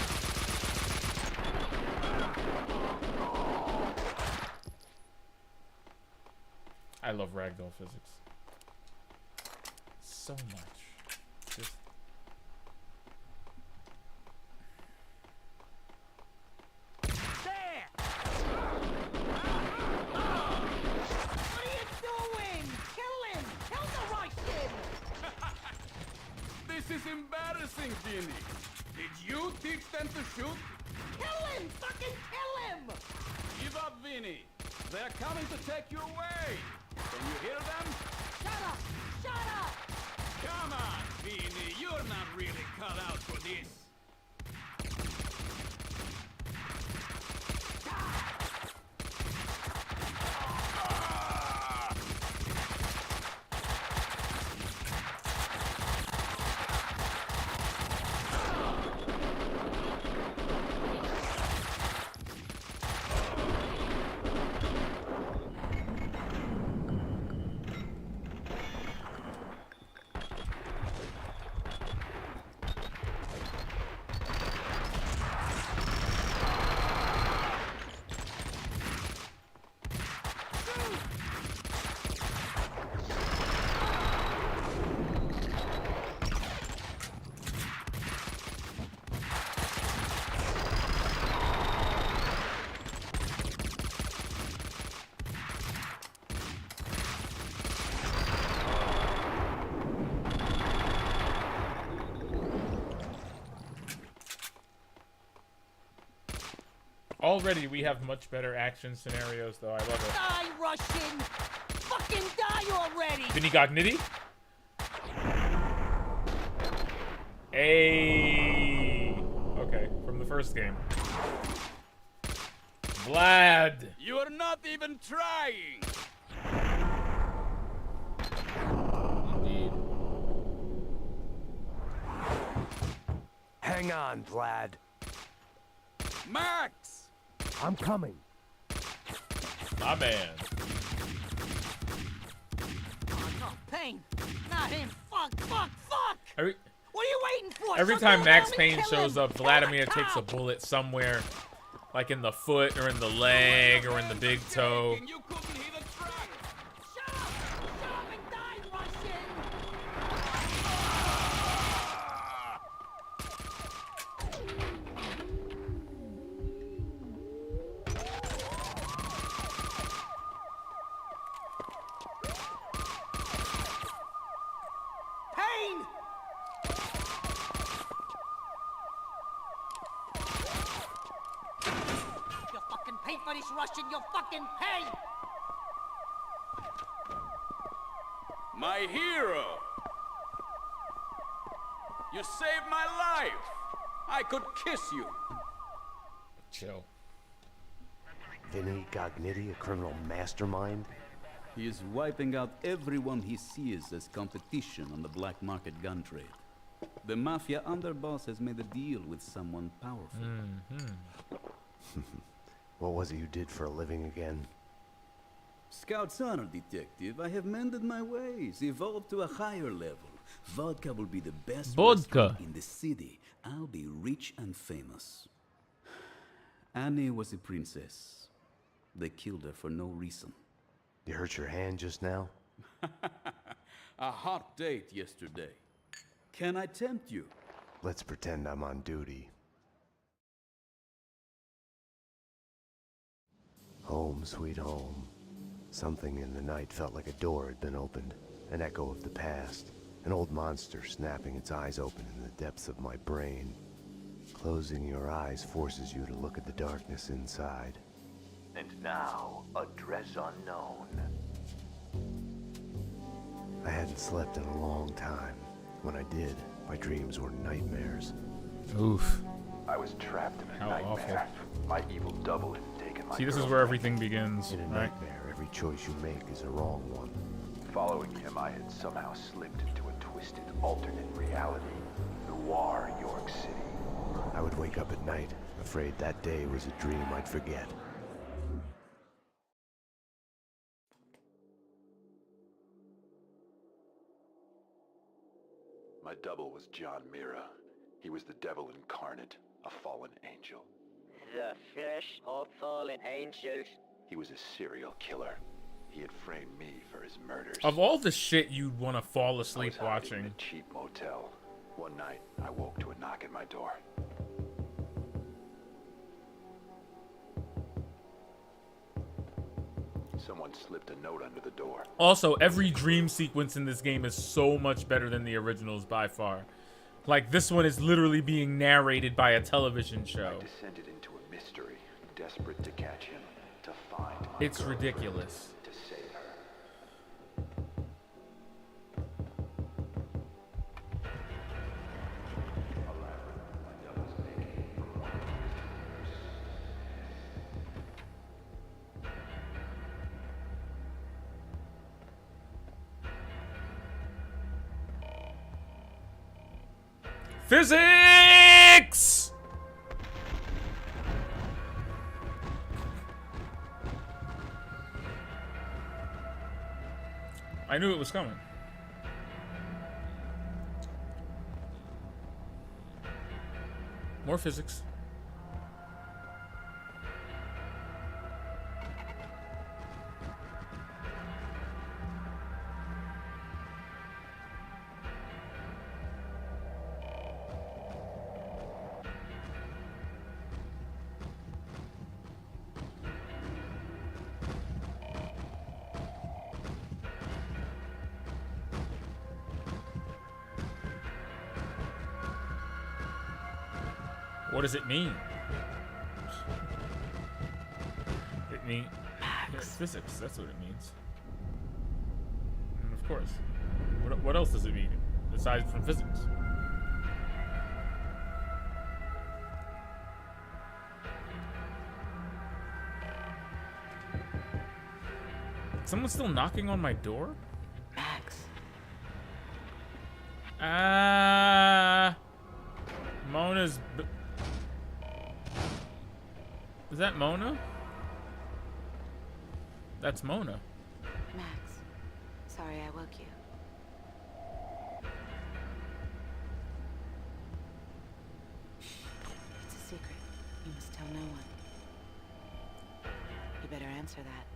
I love ragdoll physics. So much. Just... teach them to shoot? Kill him! Fucking kill him! Give up, Vinny. They're coming to take you away. Can you hear them? Shut up! Shut up! Come on, Vinny. You're not really cut out for this. Already, we have much better action scenarios, though. I love it. Die, Russian! Fucking die already! Vinny Gognity? Hey. Okay, from the first game. Vlad. You are not even trying. Indeed. Hang on, Vlad. Max! I'm coming. My man. Oh, no, Payne! Not him! Fuck! Fuck! Fuck! What are you waiting for? Every Shut time the Max hell and Payne kill shows him. up, Kill Vladimir the takes a cop. bullet somewhere, like in the foot or in the leg or in the big toe. You couldn't hit a track. Shut up! Shut up and die, Russian! Payne! You'll fucking pay for this, Russian! You'll fucking pay! My hero! You saved my life! I could kiss you! Chill. Vinny Gognity, a criminal mastermind? He is wiping out everyone he sees as competition on the black market gun trade. The mafia underboss has made a deal with someone powerful. What was it you did for a living again? Scout's honor, detective. I have mended my ways, evolved to a higher level. Vodka will be the best Vodka. restaurant in the city. I'll be rich and famous. Annie was a princess. They killed her for no reason. You hurt your hand just now? A hot date yesterday. Can I tempt you? Let's pretend I'm on duty. Home, sweet home. Something in the night felt like a door had been opened. An echo of the past. An old monster snapping its eyes open in the depths of my brain. Closing your eyes forces you to look at the darkness inside. And now, address unknown. I hadn't slept in a long time. When I did, my dreams were nightmares. Oof. I was trapped in a How nightmare. awful. My evil double had taken my See, this is girlfriend. where everything begins, In a right? nightmare, every choice you make is a wrong one. Following him, I had somehow slipped into a twisted alternate reality. Noir York City. I would wake up at night, afraid that day was a dream I'd forget. My double was John Mira. He was the devil incarnate, a fallen angel. The flesh of fallen angels. He was a serial killer. He had framed me for his murders. Of all the shit you'd want to fall I asleep was hiding in watching. a cheap motel. One night, I woke to a knock at my door. Someone slipped a note under the door. Also, every dream sequence in this game is so much better than the originals by far. Like, this one is literally being narrated by a television show. I descended into a mystery, desperate to catch him, to find my It's girl, ridiculous. to save her. Physics! I knew it was coming. More physics. What does it mean? It means physics. That's what it means. And of course, what else does it mean aside from physics? Someone's still knocking on my door? Max. Mona's. Is that Mona? That's Mona. Max. Sorry I woke you. It's a secret. You must tell no one. You better answer that.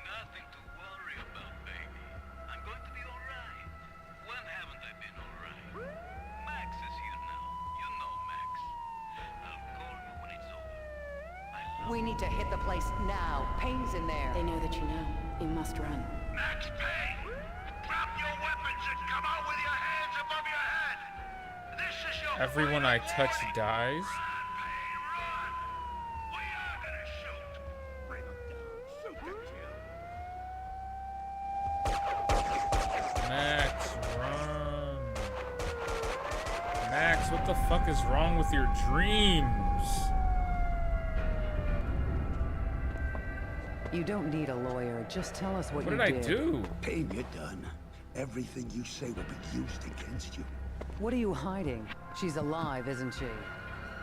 Nothing to worry about, baby. I'm going to be alright. When haven't I been alright? Max is here now. You know Max. I'll call you when it's over. We need to hit the place now. Payne's in there. They know that you know. You must run. Max Payne! Drop your weapons and come out with your hands above your head! This is your Everyone I touch dies. Max, run. Max, what the fuck is wrong with your dreams? You don't need a lawyer. Just tell us what you did. What did I do? Payne, you're done. Everything you say will be used against you. What are you hiding? She's alive, isn't she?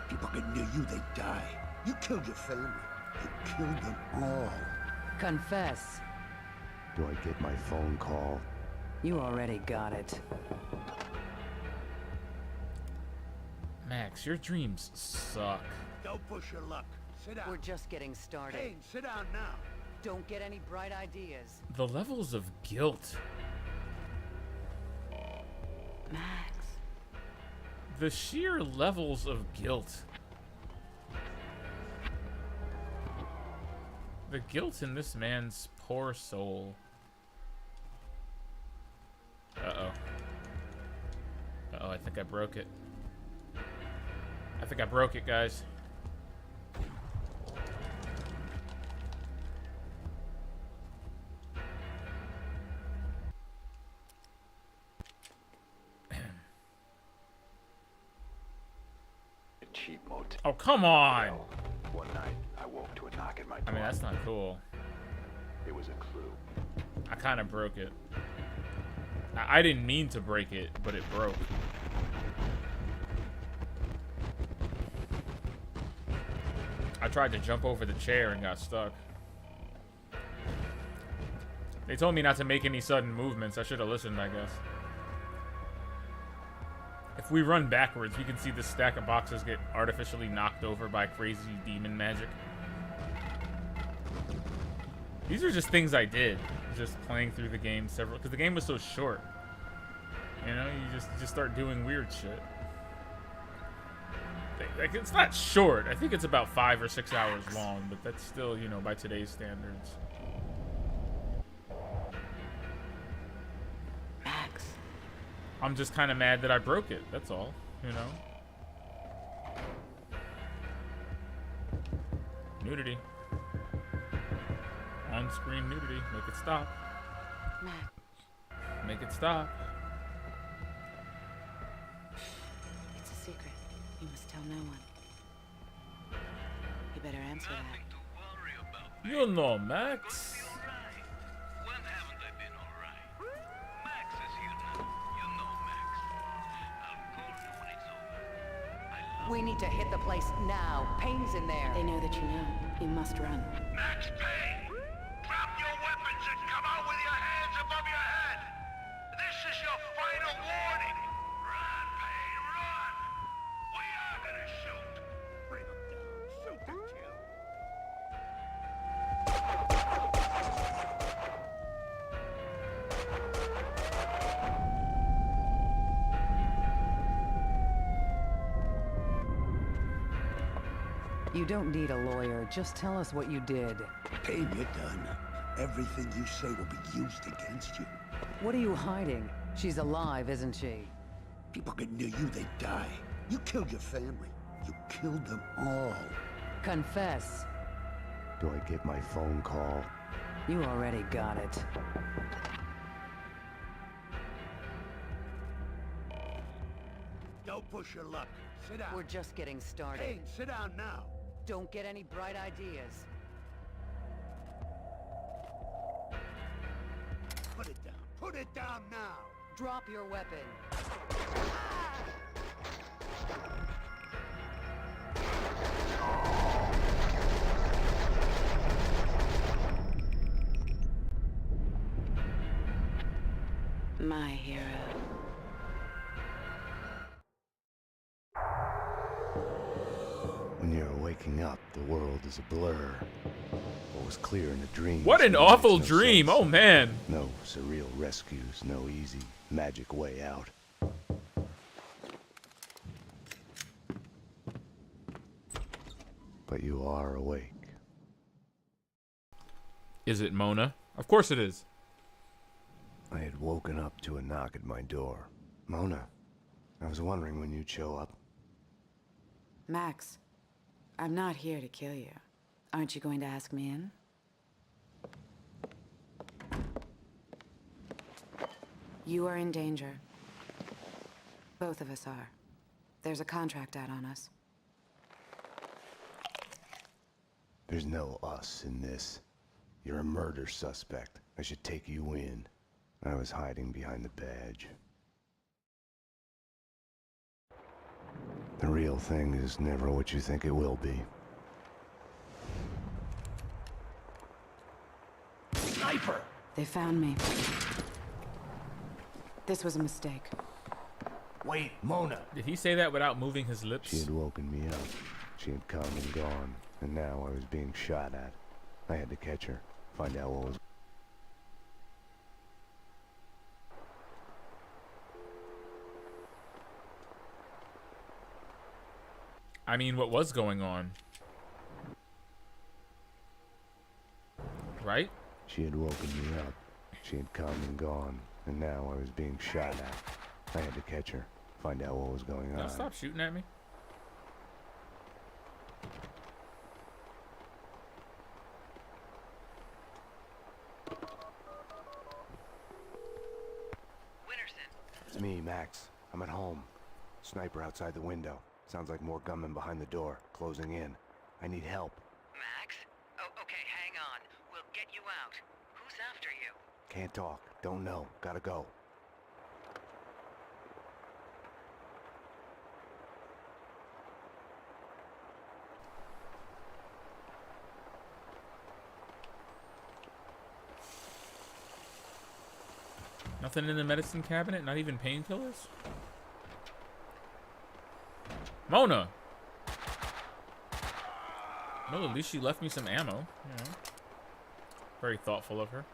People get near you, they die. You killed your family. You killed them all. Confess. Do I get my phone call? You already got it. Max, your dreams suck. Don't push your luck. Sit down. We're just getting started. Payne, sit down now. Don't get any bright ideas. The levels of guilt. Max. The sheer levels of guilt. The guilt in this man's poor soul. Uh-oh. Uh-oh, I think I broke it. I think I broke it, guys. Cheap motel. Oh, come on! One night, I woke to a knock at my door. I mean, that's not cool. It was a clue. I kind of broke it. I didn't mean to break it, but it broke. I tried to jump over the chair and got stuck. They told me not to make any sudden movements. I should have listened, I guess. If we run backwards, we can see this stack of boxes get artificially knocked over by crazy demon magic. These are just things I did, just playing through the game because the game was so short. You know, you just start doing weird shit. Like, it's not short. I think it's about 5 or 6 hours long, but that's still, you know, by today's standards. I'm just kind of mad that I broke it. That's all, you know. Nudity. On-screen nudity. Make it stop. Mac. Make it stop. It's a secret. You must tell no one. You better answer that. You know, Max. We need to hit the place now. Payne's in there. They know that you know. You must run. Max Payne! Drop your weapons and come out with your hands above your head! This is your final warning! Run, Payne, run! We are gonna shoot! Bring him down. Shoot to kill. You don't need a lawyer. Just tell us what you did. Payne, you're done. Everything you say will be used against you. What are you hiding? She's alive, isn't she? People get near you, they die. You killed your family. You killed them all. Confess. Do I get my phone call? You already got it. Don't push your luck. Sit down. We're just getting started. Payne, sit down now. Don't get any bright ideas. Put it down. Put it down now. Drop your weapon. My hero. When you're waking up, the world is a blur. What was clear in a dream. What an suddenly awful makes no dream. sense. Oh, man. No surreal rescues, no easy, magic way out. But you are awake. Is it Mona? Of course it is. I had woken up to a knock at my door. Mona, I was wondering when you'd show up. Max, I'm not here to kill you. Aren't you going to ask me in? You are in danger. Both of us are. There's a contract out on us. There's no us in this. You're a murder suspect. I should take you in. I was hiding behind the badge. The real thing is never what you think it will be. Sniper! They found me. This was a mistake. Wait, Mona! Did he say that without moving his lips? She had woken me up. She had come and gone, and now I was being shot at. I had to catch her, find out what was... I mean, what was going on? Right? She had woken me up. She had come and gone, and now I was being shot at. I had to catch her, find out what was going Now on. stop shooting at me. It's me, Max. I'm at home. Sniper outside the window. Sounds like more gunmen behind the door, closing in. I need help. Max? Oh, okay, hang on. We'll get you out. Who's after you? Can't talk. Don't know. Gotta go. Nothing in the medicine cabinet? Not even painkillers? Mona! Well, at least she left me some ammo. You know. Very thoughtful of her.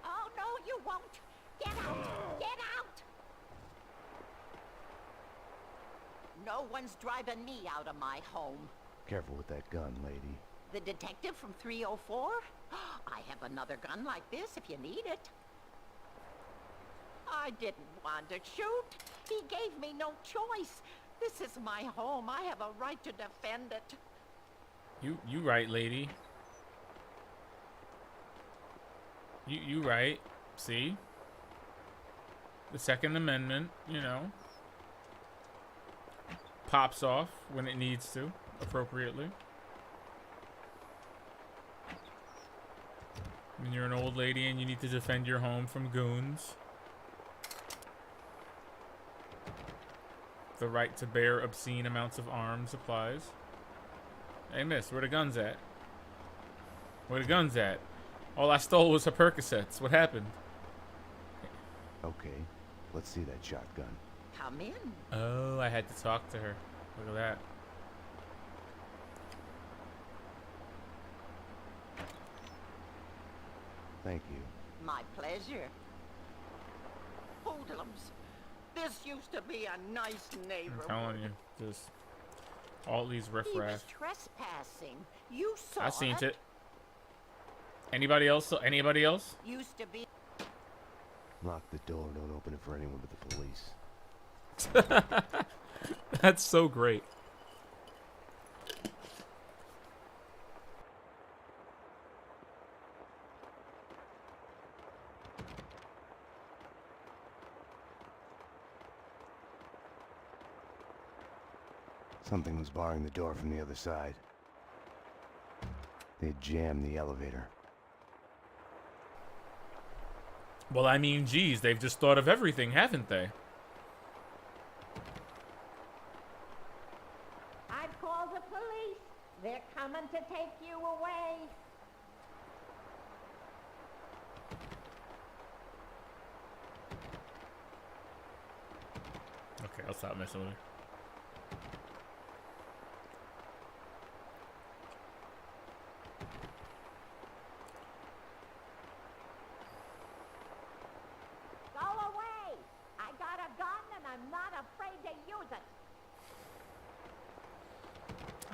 Oh, no, you won't. Get out. Get out. No one's driving me out of my home. Careful with that gun, lady. The detective from 304? I have another gun like this if you need it. I didn't want to shoot. He gave me no choice. This is my home. I have a right to defend it. You right, lady. You right. See? The Second Amendment, you know, pops off when it needs to, appropriately. When you're an old lady and you need to defend your home from goons. The right to bear obscene amounts of arms applies. Hey, miss, where the guns at? Where the guns at? All I stole was her Percocets. What happened? Okay, let's see that shotgun. Come in. Oh, I had to talk to her. Look at that. Thank you. My pleasure. Hoodlums. This used to be a nice neighborhood. I'm telling you, just all these He was riffraff. trespassing. You saw I seen it. Anybody else? Anybody else? Used to be. Lock the door. Don't open it for anyone but the police. That's so great. Something was barring the door from the other side. They jammed the elevator. Well, I mean, geez, they've just thought of everything, haven't they? I've called the police. They're coming to take you away. Okay, I'll stop messing with her. Go away. I got a gun and I'm not afraid to use it.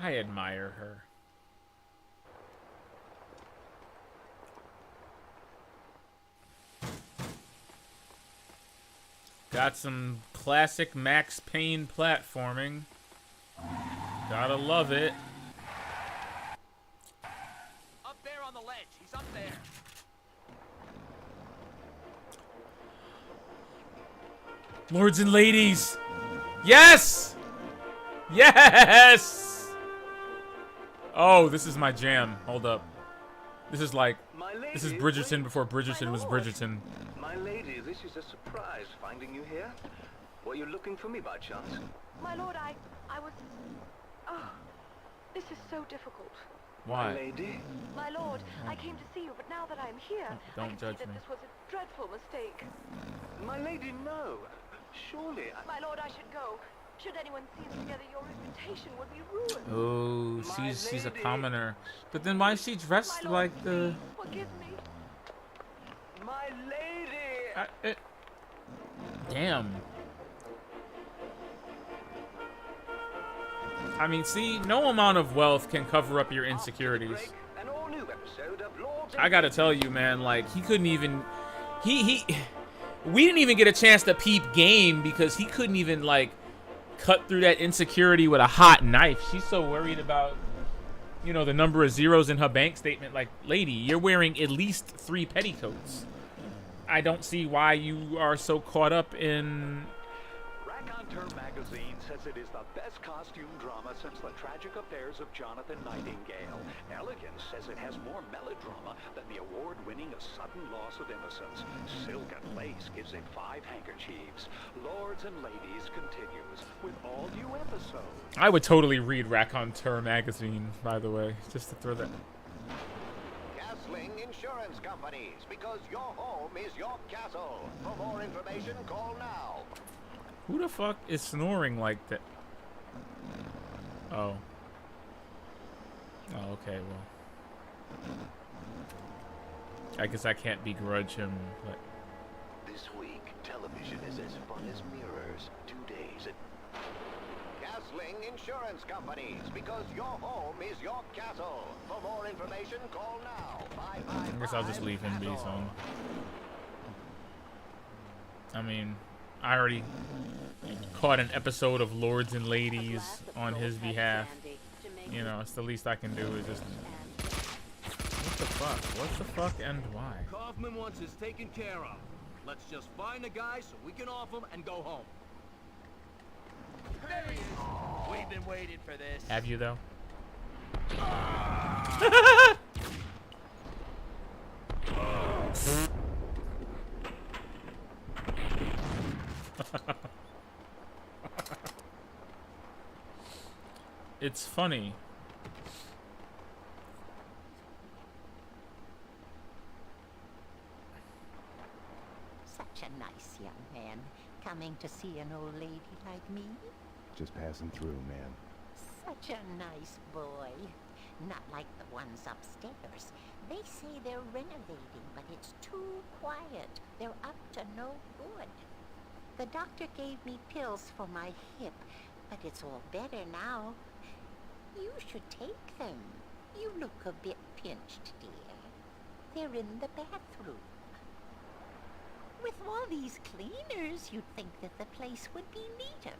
I admire her. Got some classic Max Payne platforming. Gotta love it. Up there on the ledge. He's up there. Lords and ladies. Yes! Yes! Oh, this is my jam. Hold up. This is like, this is Bridgerton before Bridgerton was Bridgerton. My lady, this is a surprise finding you here. Were you looking for me by chance? My lord, I was... Oh, this is so difficult. Why? My lady? My lord, I came to see you, but now that I'm here, Don't I can judge see that me. this was a dreadful mistake. My lady, no. Surely My lord, I should go. Should anyone see us together, your reputation would be ruined. Oh, she's a commoner. But then why is she dressed like the... Forgive me. My lady! Damn. I mean, see, no amount of wealth can cover up your insecurities. An all-new episode of Lords I gotta tell you, man, like, he couldn't even... We didn't even get a chance to peep game because he couldn't even, like, cut through that insecurity with a hot knife. She's so worried about, you know, the number of zeros in her bank statement. Like, lady, you're wearing at least 3 petticoats. I don't see why you are so caught up in... Raconteur magazine says it is the best costume drama since the tragic affairs of Jonathan Nightingale. Elegance says it has more melodrama than the award-winning A Sudden Loss of Innocence. Silk and Lace gives it 5 handkerchiefs. Lords and Ladies continues with all new episodes. I would totally read Raconteur magazine, by the way, just to throw that... Castling Insurance Companies, because your home is your castle. For more information, call now. Who the fuck is snoring like that? Oh. Oh, okay, well. I guess I can't begrudge him, but... This week, television is as fun as mirrors. 2 days at Castling Insurance Companies, because your home is your castle. For more information, call now. I guess I'll just leave him be, son. I mean, I already caught an episode of Lords and Ladies on his behalf. You know, it's the least I can do is just... What the fuck? What the fuck and why? Kaufman wants his taken care of. Let's just find the guy so we can off him and go home. There he is. We've been waiting for this. Have you, though? It's funny. Such a nice young man, coming to see an old lady like me. Just passing through, ma'am. Such a nice boy. Not like the ones upstairs. They say they're renovating, but it's too quiet. They're up to no good. The doctor gave me pills for my hip, but it's all better now. You should take them. You look a bit pinched, dear. They're in the bathroom. With all these cleaners, you'd think that the place would be neater.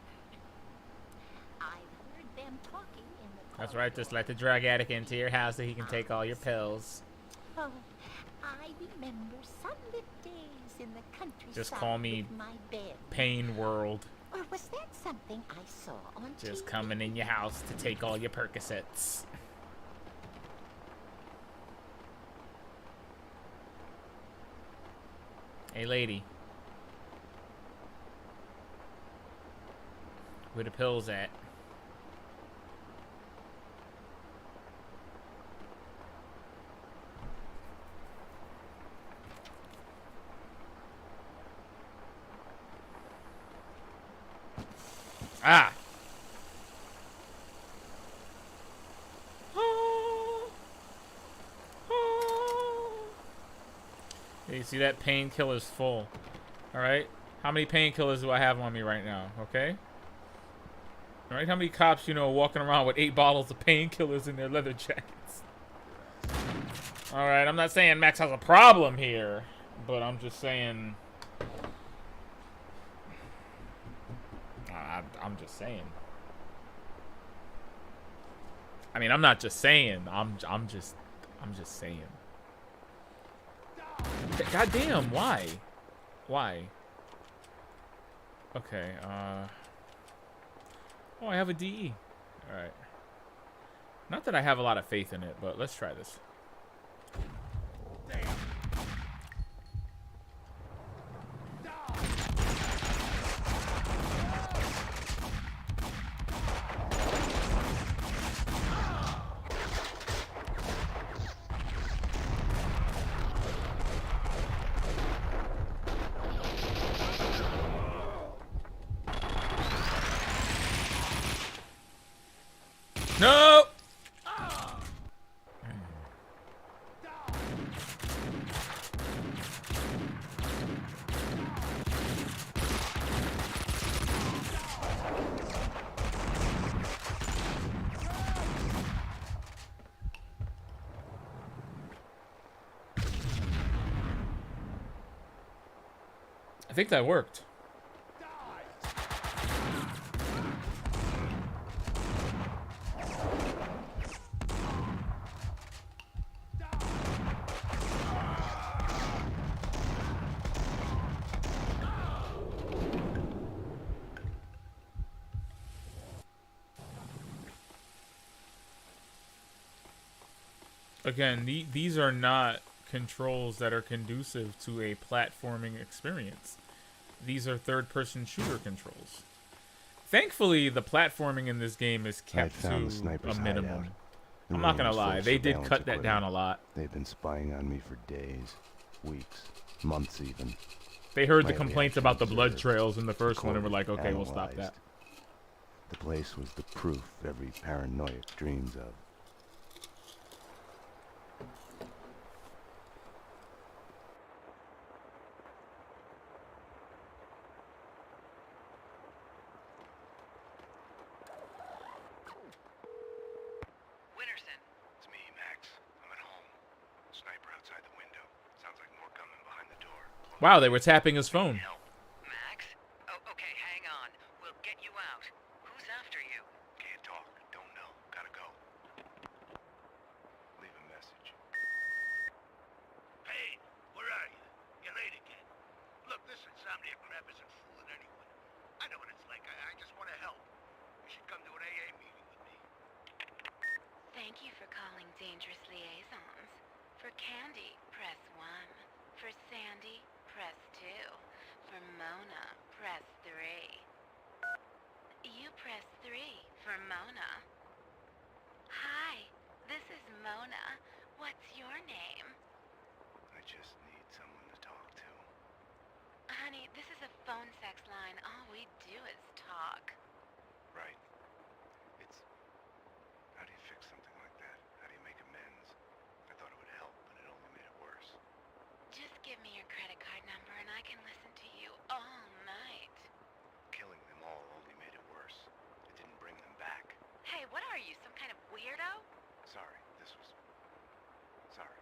I've heard them talking in the... That's right, just let the drug addict into your house so he can take all your pills. Oh, I remember sunlit days in the countryside. Just call me with my bed. Payne World. Or was that something I saw on Just TV? coming in your house to take all your Percocets. Hey, lady. Where the pills at? Ah! Okay, you see that painkiller's full. Alright? How many painkillers do I have on me right now? Okay? Alright, how many cops, you know, are walking around with 8 bottles of painkillers in their leather jackets? Alright, I'm not saying Max has a problem here, but I'm just saying... I'm just saying. I mean, I'm not just saying. I'm just saying. God damn, why? Why? Okay, oh, I have a DE. Alright. Not that I have a lot of faith in it, but let's try this. No! I think that worked. Again, these are not controls that are conducive to a platforming experience. These are third-person shooter controls. Thankfully, the platforming in this game is kept to a minimum. I'm not gonna lie, they did cut that down a lot. They've been spying on me for days, weeks, months even. They heard the complaints about the blood trails in the first one and were like, okay, we'll stop that. The place was the proof every paranoiac dreams of. It's me, Max. I'm at home. Sniper outside the window. Sounds like more coming behind the door. Wow, they were tapping his phone. hang on. We'll get you out. Who's after you? Can't talk. Don't know. Gotta go. Leave a message. Payne, where are you? You're late again. Look, this insomnia crap isn't fooling anyone. I know what it's like. I just want to help. You should come to an AA meeting with me. Thank you for calling Dangerous Liaisons. For Candy, press 1. For Sandy, press 2. For Mona, press 3. You press 3 for Mona. Hi, this is Mona. What's your name? I just need someone to talk to. Honey, this is a phone sex line. All we do is talk. Right. How do you fix something like that? How do you make amends? I thought it would help, but it only made it worse. Just give me your credit card number and I can listen to you all night. Killing them all only made it worse. It didn't bring them back. Hey, what are you, some kind of weirdo? Sorry, sorry.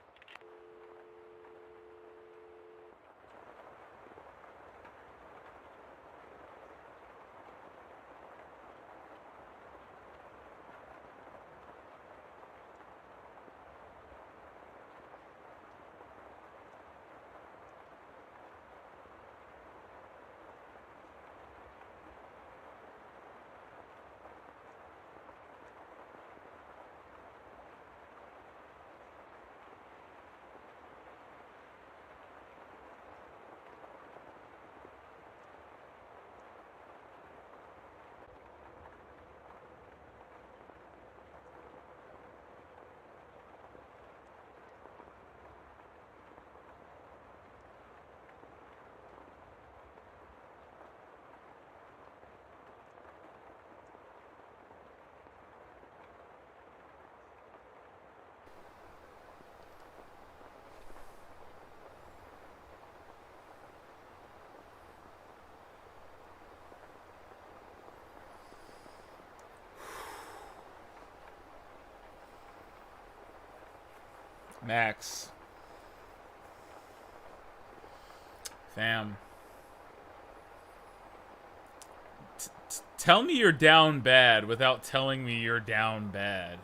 Max. Fam. Tell me you're down bad without telling me you're down bad.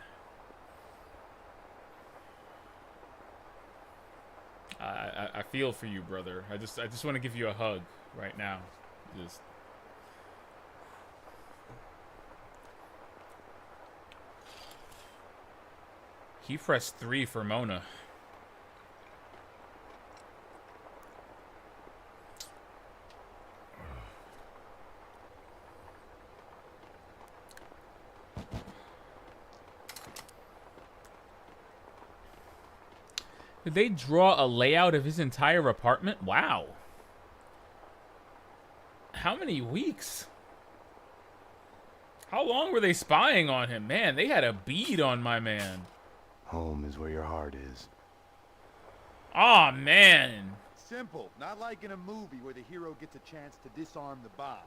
I feel for you, brother. I just want to give you a hug right now. Just. He pressed 3 for Mona. Did they draw a layout of his entire apartment? Wow. How many weeks? How long were they spying on him? Man, they had a bead on my man. Home is where your heart is. Aw, man. Simple. Not like in a movie where the hero gets a chance to disarm the bomb.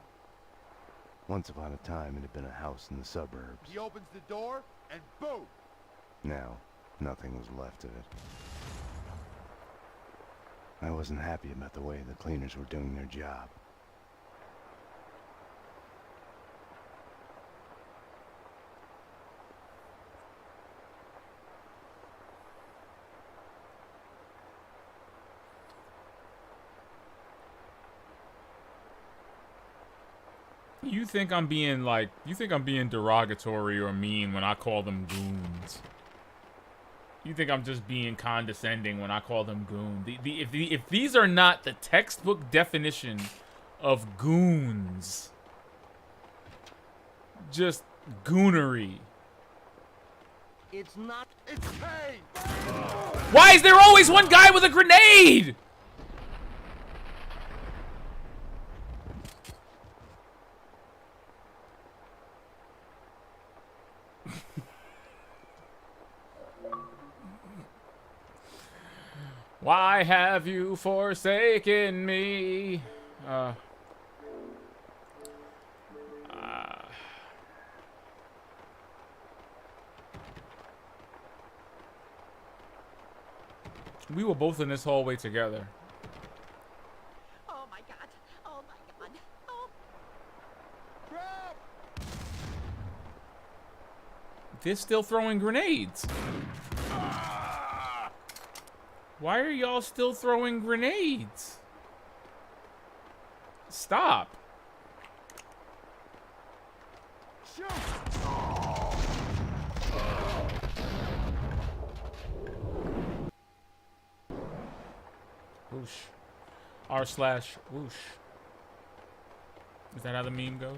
Once upon a time, it had been a house in the suburbs. He opens the door, and boom! Now, nothing was left of it. I wasn't happy about the way the cleaners were doing their job. You think I'm being derogatory or mean when I call them goons? You think I'm just being condescending when I call them goon? If these are not the textbook definition of goons, just goonery. It's not. It's Payne! Why is there always one guy with a grenade? Why have you forsaken me? We were both in this hallway together. Oh my god. Oh my god. Oh. They're still throwing grenades. Why are y'all still throwing grenades? Stop. Whoosh. R/whoosh. Is that how the meme goes?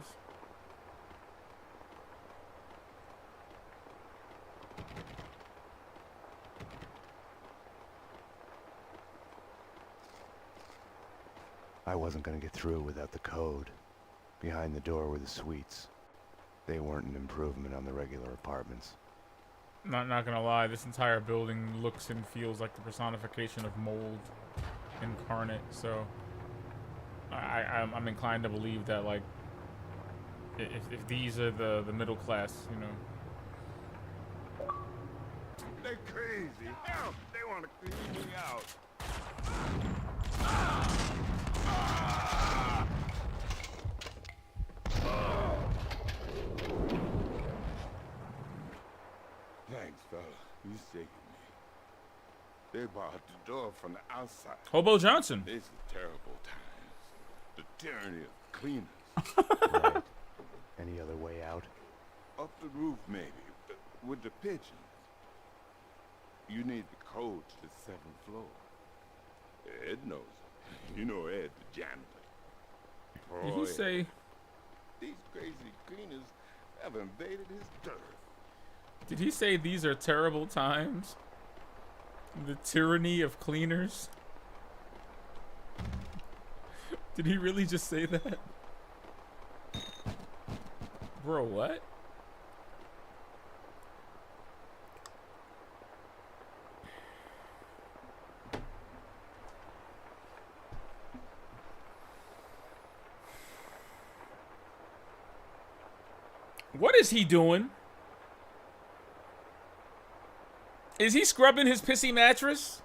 I wasn't gonna get through without the code. Behind the door were the suites. They weren't an improvement on the regular apartments. Not gonna lie, this entire building looks and feels like the personification of mold incarnate. So I'm inclined to believe that, like, if these are the middle class, you know. They're crazy. Help! They want to clean me out. Thanks, fella. You saved me. They barred the door from the outside. Hobo Johnson. These are terrible times. The tyranny of cleaners. Right. Any other way out? Up the roof, maybe, but with the pigeons. You need the code to the 7th floor. Ed knows it. You know Ed, the janitor. Did he say? These crazy cleaners have invaded his turf. Did he say these are terrible times? The tyranny of cleaners? Did he really just say that? Bro, what? What is he doing? Is he scrubbing his pissy mattress?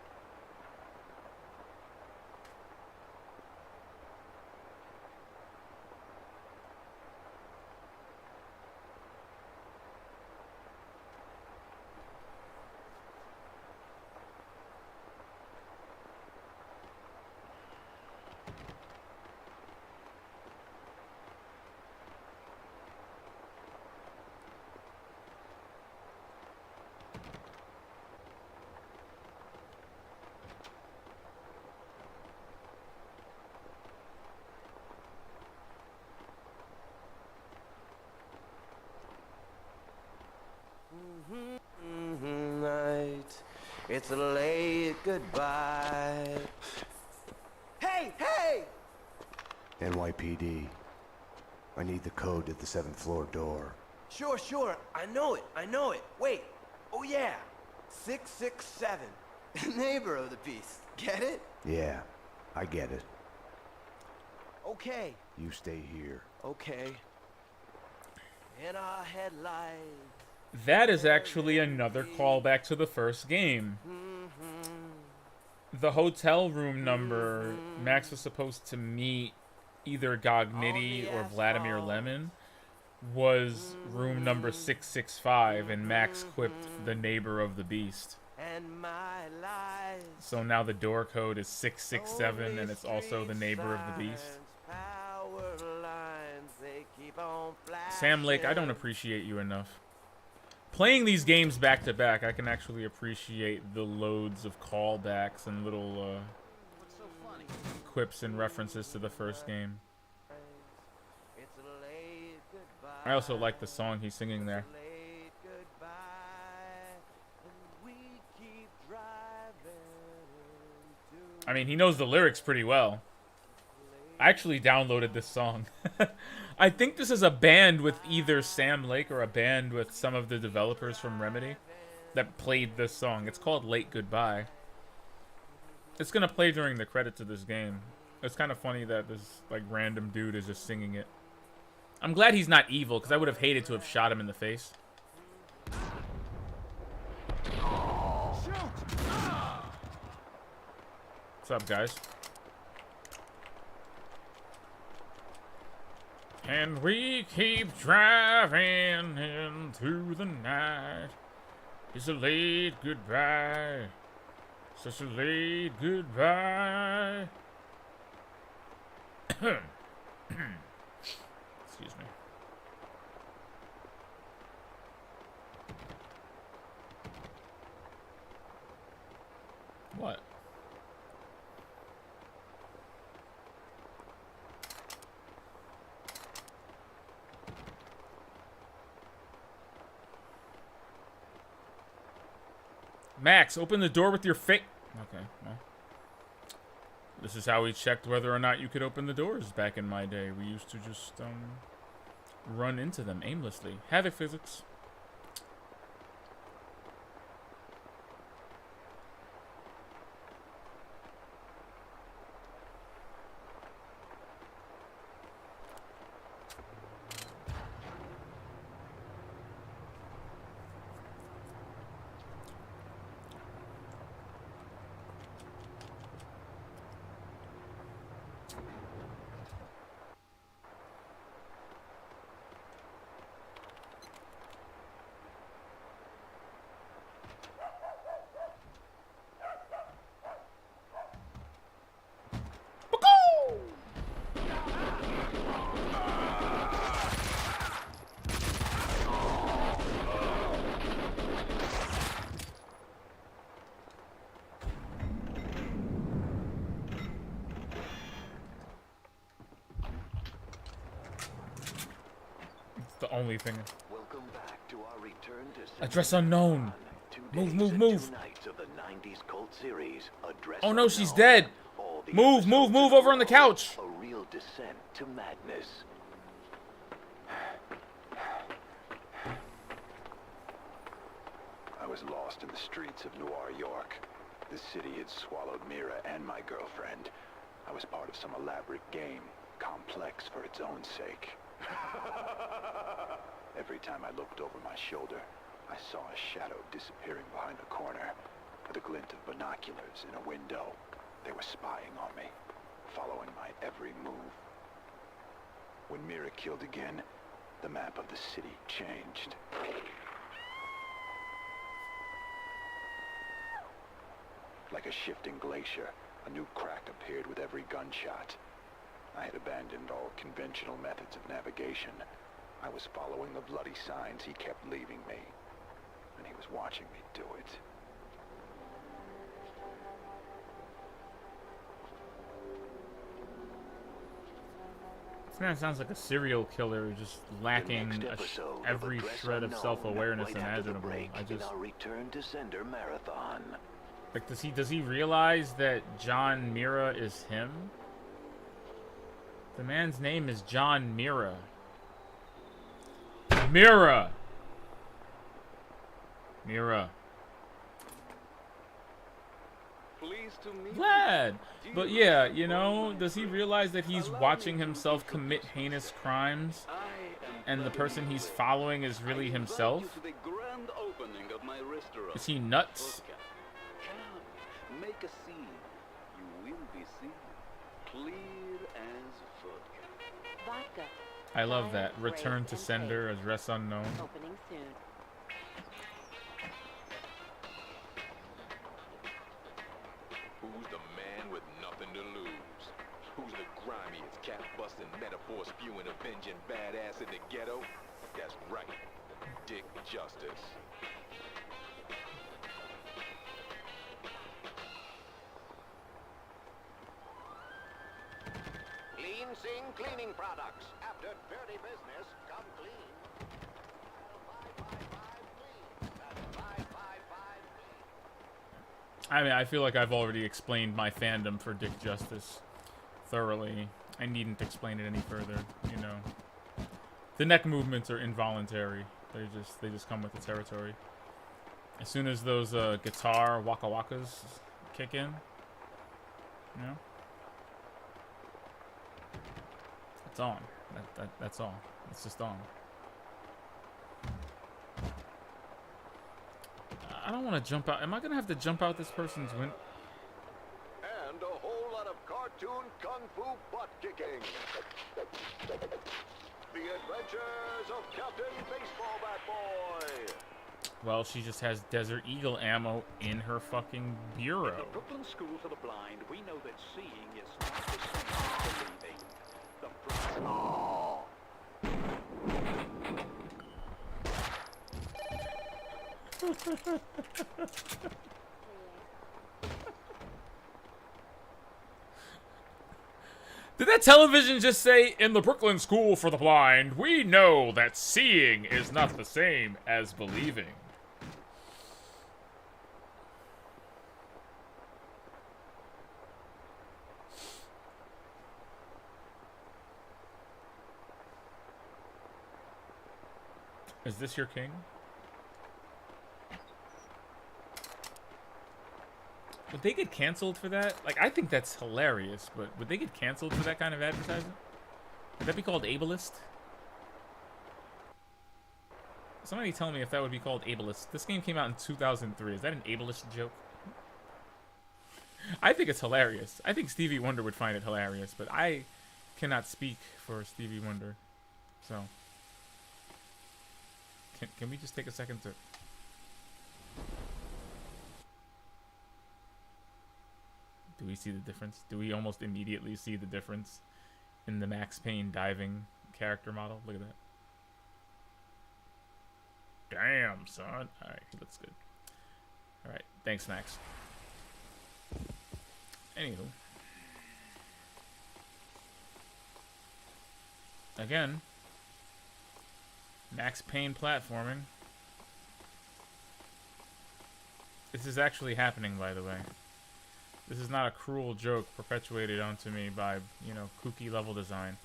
Night, it's a late goodbye. Hey, hey! NYPD. I need the code to the 7th floor door. Sure, sure. I know it. Wait. Oh, yeah. 667. Neighbor of the beast. Get it? Yeah, I get it. Okay. You stay here. Okay. In our headlights. That is actually another callback to the first game. The hotel room number, Max was supposed to meet either Gognitti or Vladimir Lemon, was room number 665, and Max quipped the neighbor of the beast. So now the door code is 667, and it's also the neighbor of the beast. Sam Lake, I don't appreciate you enough. Playing these games back to back, I can actually appreciate the loads of callbacks and little quips and references to the first game. I also like the song he's singing there. I mean, he knows the lyrics pretty well. I actually downloaded this song. I think this is a band with either Sam Lake or a band with some of the developers from Remedy that played this song. It's called Late Goodbye. It's gonna play during the credits of this game. It's kind of funny that this like random dude is just singing it. I'm glad he's not evil, because I would have hated to have shot him in the face. What's up, guys? And we keep driving into the night. It's a late goodbye. Such a late goodbye. Excuse me. What? Max, open the door with your face. Okay, well. This is how we checked whether or not you could open the doors back in my day. We used to just, run into them aimlessly. Havoc physics. The only thing. Welcome back to our return to Address unknown. Move, move, move. of the 90s cult series, Address Oh no, she's Unknown. dead. All the Move, move, move over on the couch. A real descent to madness. I was lost in the streets of Noir York. The city had swallowed Mira and my girlfriend. I was part of some elaborate game, complex for its own sake. Every time I looked over my shoulder, I saw a shadow disappearing behind a corner, with a glint of binoculars in a window. They were spying on me, following my every move. When Mira killed again, the map of the city changed. Like a shifting glacier, a new crack appeared with every gunshot. I had abandoned all conventional methods of navigation. I was following the bloody signs he kept leaving me, and he was watching me do it. This man sounds like a serial killer, just lacking every shred of self-awareness imaginable. I just Our return to sender marathon. like does he realize that John Mira is him? The man's name is John Mira. Mira. Mira. Pleased to meet Glad. But yeah, you know, does he realize that he's watching himself commit heinous crimes and the person he's following is really himself? to the grand opening of my restaurant. Is he nuts? Come, make a scene. You will be seen. Clear as vodka. Vodka. I love that. Return to sender, address unknown. Opening soon. Who's the man with nothing to lose? Who's the grimiest, cat-busting, metaphor-spewing, avenging badass in the ghetto? That's right, Dick Justice. Clean Sing Cleaning Products. After dirty business, come clean. I mean, I feel like I've already explained my fandom for Dick Justice thoroughly. I needn't explain it any further, you know. The neck movements are involuntary. They just come with the territory. As soon as those guitar waka wakas kick in, you know, it's on. That's all. It's just on. I don't want to jump out. Am I gonna have to jump out this person's window? And a whole lot of cartoon kung fu butt kicking. adventures of Captain Baseball Bat Boy. Well, she just has Desert Eagle ammo in her fucking bureau. In the Brooklyn School for the Blind, we know that seeing is not the same as believing. Did that television just say, in the Brooklyn School for the Blind, we know that seeing is not the same as believing? Is this your king? Would they get canceled for that? Like, I think that's hilarious, but would they get canceled for that kind of advertising? Would that be called ableist? Somebody tell me if that would be called ableist. This game came out in 2003. Is that an ableist joke? I think it's hilarious. I think Stevie Wonder would find it hilarious, but I cannot speak for Stevie Wonder. So, can we just take a second to... Do we see the difference? Do we almost immediately see the difference in the Max Payne diving character model? Look at that. Damn, son. Alright, he looks good. Alright, thanks, Max. Anywho. Again. Max Payne platforming. This is actually happening, by the way. This is not a cruel joke perpetuated onto me by, you know, kooky level design.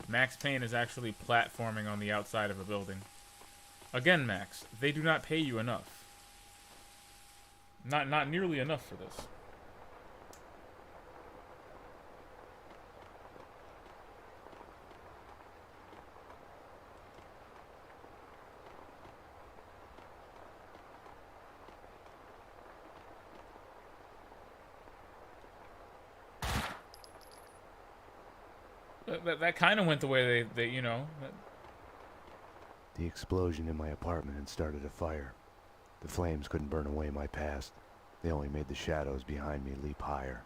Max Payne is actually platforming on the outside of a building. Again, Max, they do not pay you enough. Not nearly enough for this. That kind of went the way they you know. The explosion in my apartment had started a fire. The flames couldn't burn away my past. They only made the shadows behind me leap higher.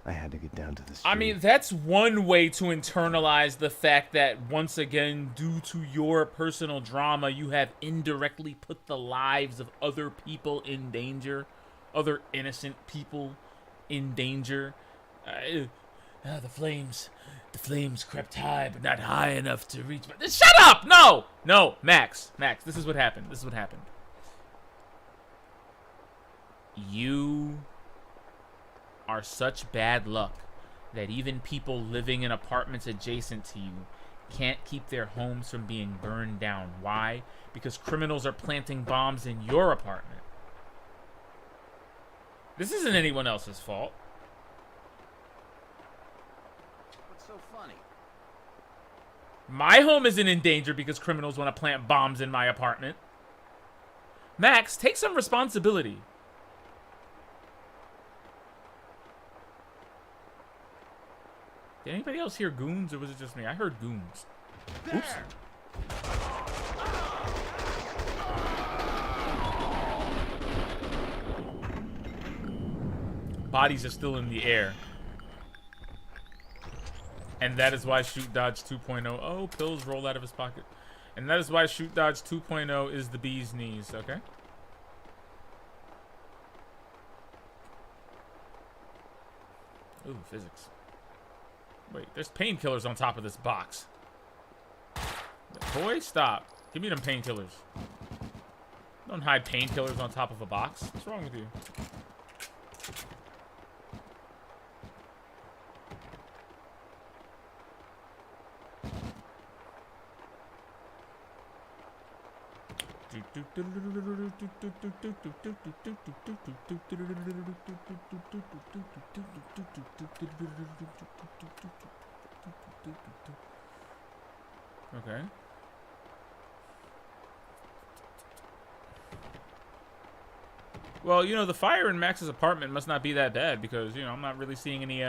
I had to get down to the street. I mean, that's one way to internalize the fact that, once again, due to your personal drama, you have indirectly put the lives of other people in danger. Other innocent people in danger. The flames crept high, but not high enough to reach. Shut up! No, Max, this is what happened. You are such bad luck that even people living in apartments adjacent to you can't keep their homes from being burned down. Why? Because criminals are planting bombs in your apartment. This isn't anyone else's fault. What's so funny? My home isn't in danger because criminals want to plant bombs in my apartment. Max, take some responsibility. Did anybody else hear goons, or was it just me? I heard goons. Oops. Bodies are still in the air. And that is why Shoot Dodge 2.0... Oh, pills roll out of his pocket. And that is why Shoot Dodge 2.0 is the bee's knees, okay? Ooh, physics. Wait, there's painkillers on top of this box. Boy, stop. Give me them painkillers. Don't hide painkillers on top of a box. What's wrong with you? Okay. Well, you know, the fire in Max's apartment must not be that bad because, you know, I'm not really seeing any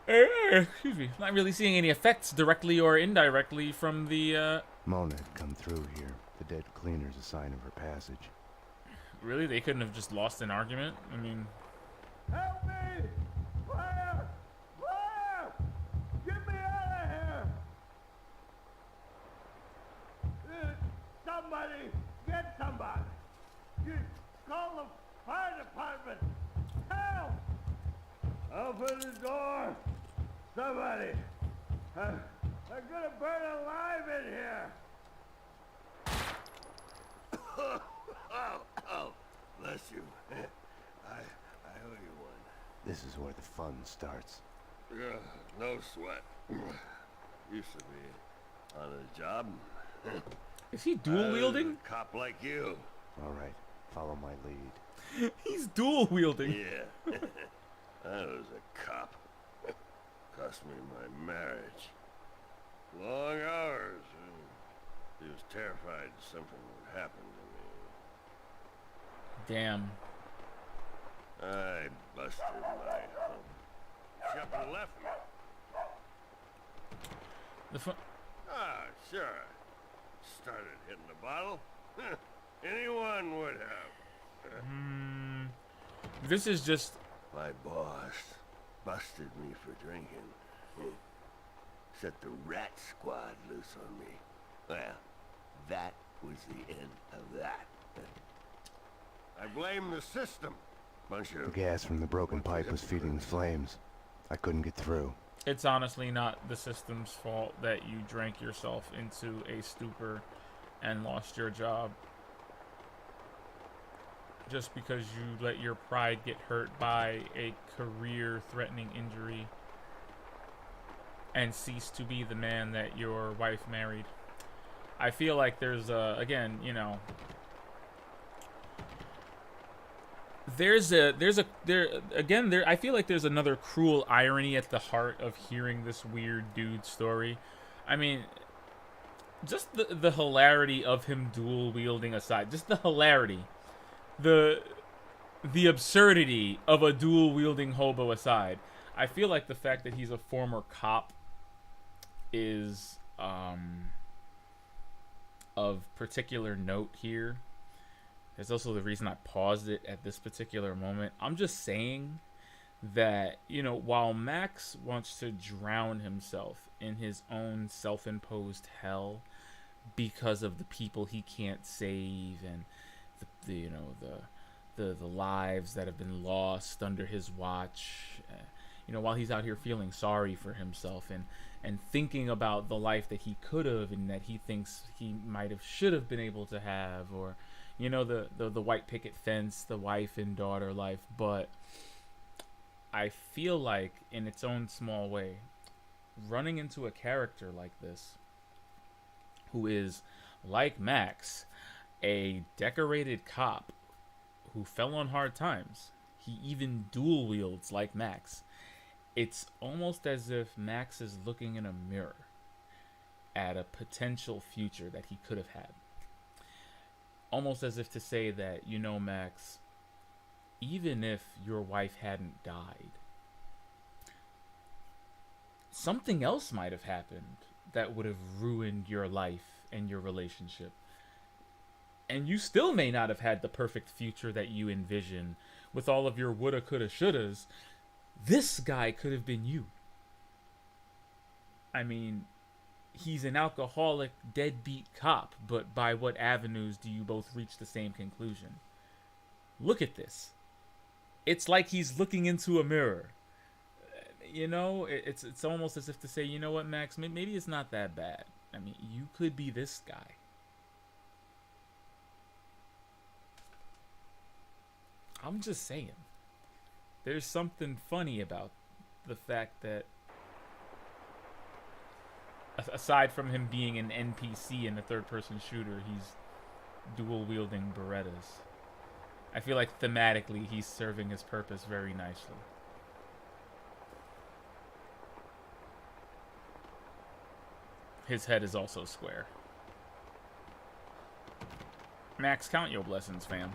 Excuse me. Not really seeing any effects directly or indirectly from the, Mona had come through here. The dead cleaner's a sign of her passage. Really? They couldn't have just lost an argument? I mean... Help me! Fire! Fire! Get me out of here! Somebody! Get somebody! Call the fire department! Help! Open the door! Somebody! I'm gonna burn alive in here! Oh, bless you. I owe you one. This is where the fun starts. No sweat. Used to be on a job. Is he dual wielding? A cop like you. All right, follow my lead. He's dual wielding. Yeah. I was a cop. Cost me my marriage. Long hours. He was terrified something would happen to me. Damn. I busted my hump. Should've left me. Sure. Started hitting the bottle. Anyone would have. This is just... My boss busted me for drinking. Set the rat squad loose on me. Well, that was the end of that. I blame the system. Bunch of... The gas from the broken pipe was feeding the flames. I couldn't get through. It's honestly not the system's fault that you drank yourself into a stupor and lost your job. Just because you let your pride get hurt by a career-threatening injury and cease to be the man that your wife married. I feel like there's a, again, you know, I feel like there's another cruel irony at the heart of hearing this weird dude story. I mean, just the hilarity of him dual wielding aside, just the hilarity, the absurdity of a dual wielding hobo aside, I feel like the fact that he's a former cop is of particular note here. There's also the reason I paused it at this particular moment. I'm just saying that, you know, while Max wants to drown himself in his own self-imposed hell because of the people he can't save and the lives that have been lost under his watch, you know, while he's out here feeling sorry for himself and thinking about the life that he could have and that he thinks he might have should have been able to have, or you know, the white picket fence, the wife and daughter life. But I feel like, in its own small way, running into a character like this, who is, like Max, a decorated cop who fell on hard times. He even dual wields like Max. It's almost as if Max is looking in a mirror at a potential future that he could have had. Almost as if to say that, you know, Max, even if your wife hadn't died, something else might have happened that would have ruined your life and your relationship. And you still may not have had the perfect future that you envision with all of your woulda, coulda, shouldas. This guy could have been you. I mean, he's an alcoholic, deadbeat cop, but by what avenues do you both reach the same conclusion? Look at this. It's like he's looking into a mirror. You know, it's almost as if to say, you know what, Max, maybe it's not that bad. I mean, you could be this guy. I'm just saying. There's something funny about the fact that, aside from him being an NPC in a third-person shooter, he's dual-wielding Berettas. I feel like thematically he's serving his purpose very nicely. His head is also square. Max, count your blessings, fam.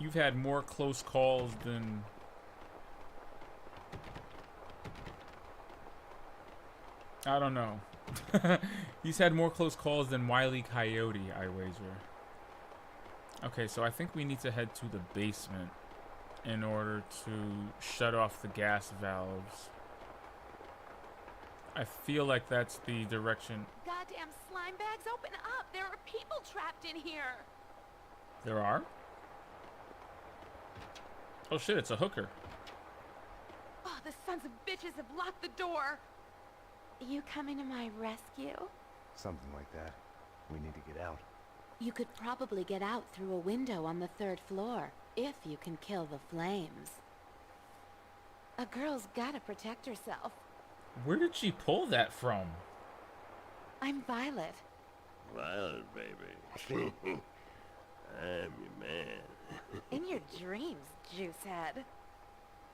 You've had more close calls than I don't know. He's had more close calls than Wile E. Coyote, I wager. Okay, so I think we need to head to the basement in order to shut off the gas valves. I feel like that's the direction. Goddamn slime bags, open up! There are people trapped in here! There are? Oh shit, it's a hooker. Oh, the sons of bitches have locked the door! You coming to my rescue? Something like that. We need to get out. You could probably get out through a window on the 3rd floor, if you can kill the flames. A girl's gotta protect herself. Where did she pull that from? I'm Violet. Violet, baby. I'm your man. In your dreams, Juicehead.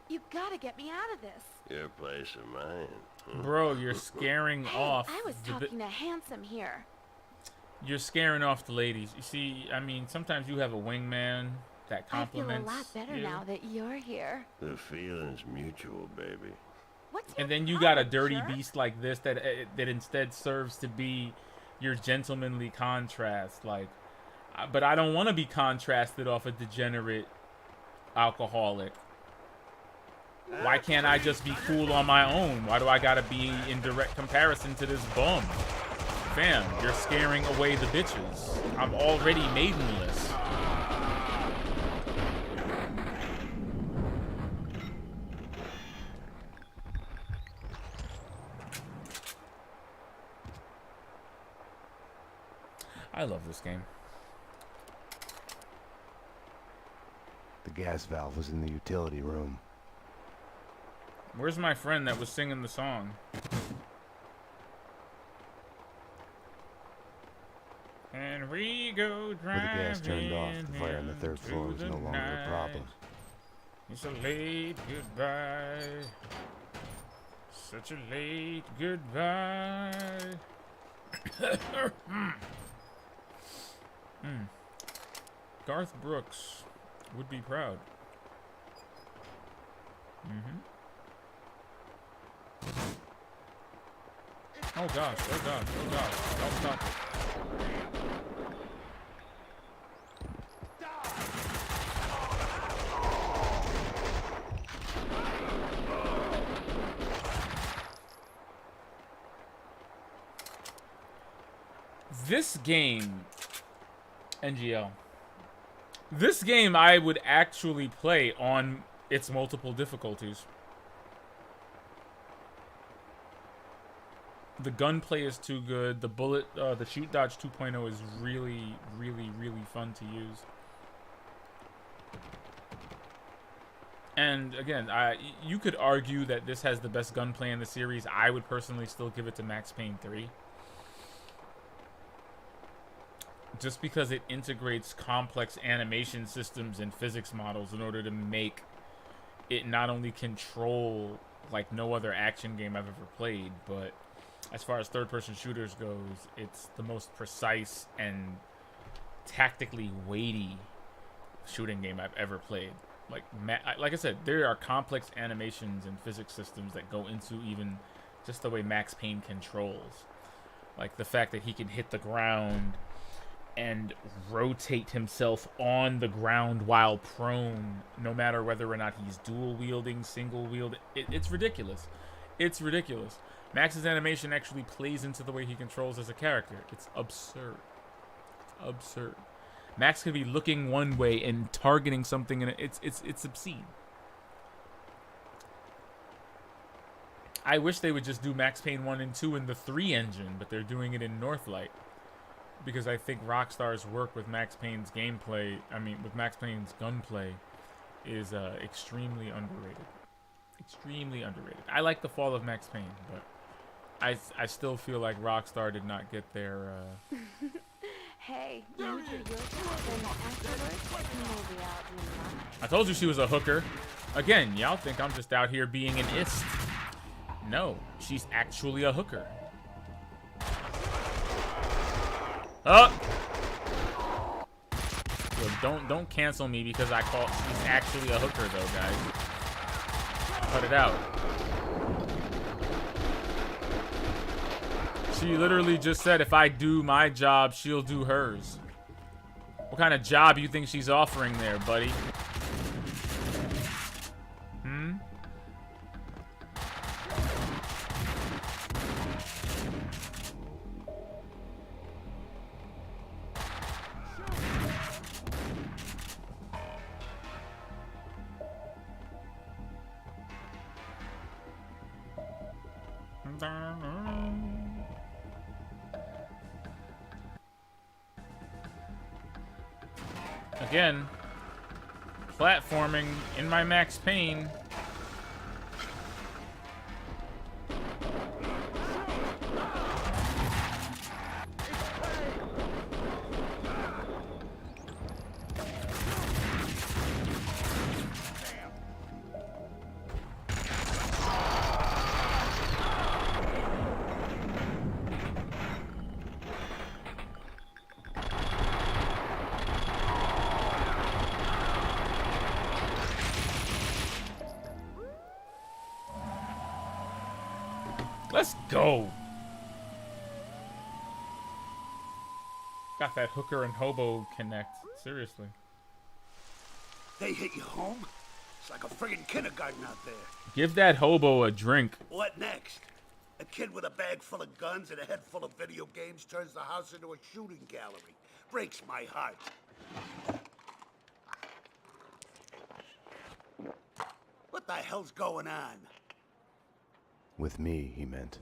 You gotta get me out of this. Your place or mine? Bro, you're scaring off. I was talking to Handsome here. You're scaring off the ladies. You see, I mean, sometimes you have a wingman that compliments I feel a lot better you. now that you're here. The feeling's mutual, baby. And then you got a dirty beast like this that instead serves to be your gentlemanly contrast. Like, but I don't want to be contrasted off a degenerate alcoholic. Why can't I just be cool on my own? Why do I gotta be in direct comparison to this bum? Fam, you're scaring away the bitches. I'm already maidenless. I love this game. The gas valve was in the utility room. Where's my friend that was singing the song? And we go driving. With the gas turned off, the fire on the 3rd floor was no longer a problem. It's a late goodbye. Such a late goodbye. Garth Brooks would be proud. Oh gosh, oh gosh, oh gosh. Don't stop it. This game, NGL. This game I would actually play on its multiple difficulties. The gunplay is too good. The shoot dodge 2.0 is really, really, really fun to use. And again, you could argue that this has the best gunplay in the series. I would personally still give it to Max Payne 3. Just because it integrates complex animation systems and physics models in order to make it not only control like no other action game I've ever played, but as far as third-person shooters goes, it's the most precise and tactically weighty shooting game I've ever played. Like I said, there are complex animations and physics systems that go into even just the way Max Payne controls. Like the fact that he can hit the ground and rotate himself on the ground while prone, no matter whether or not he's dual wielding, single wielding. It's ridiculous. It's ridiculous. Max's animation actually plays into the way he controls as a character. It's absurd. It's absurd. Max could be looking one way and targeting something, and it's obscene. I wish they would just do Max Payne 1 and 2 in the 3 engine, but they're doing it in Northlight. Because I think Rockstar's work with Max Payne's gameplay, with Max Payne's gunplay, is extremely underrated. Extremely underrated. I like the fall of Max Payne, but I still feel like Rockstar did not get their... Hey, you do your job, and afterwards, maybe I'll do mine. I told you she was a hooker. Again, y'all think I'm just out here being an ist. No, she's actually a hooker. Oh! Yo, don't cancel me because I call she's actually a hooker though, guys. Cut it out. She literally just said if I do my job, she'll do hers. What kind of job you think she's offering there, buddy? Hmm? Again, platforming in my Max Payne. Let's go. Got that hooker and hobo connect. Seriously. They hit you home? It's like a friggin' kindergarten out there. Give that hobo a drink. What next? A kid with a bag full of guns and a head full of video games turns the house into a shooting gallery. Breaks my heart. What the hell's going on? With me, he meant.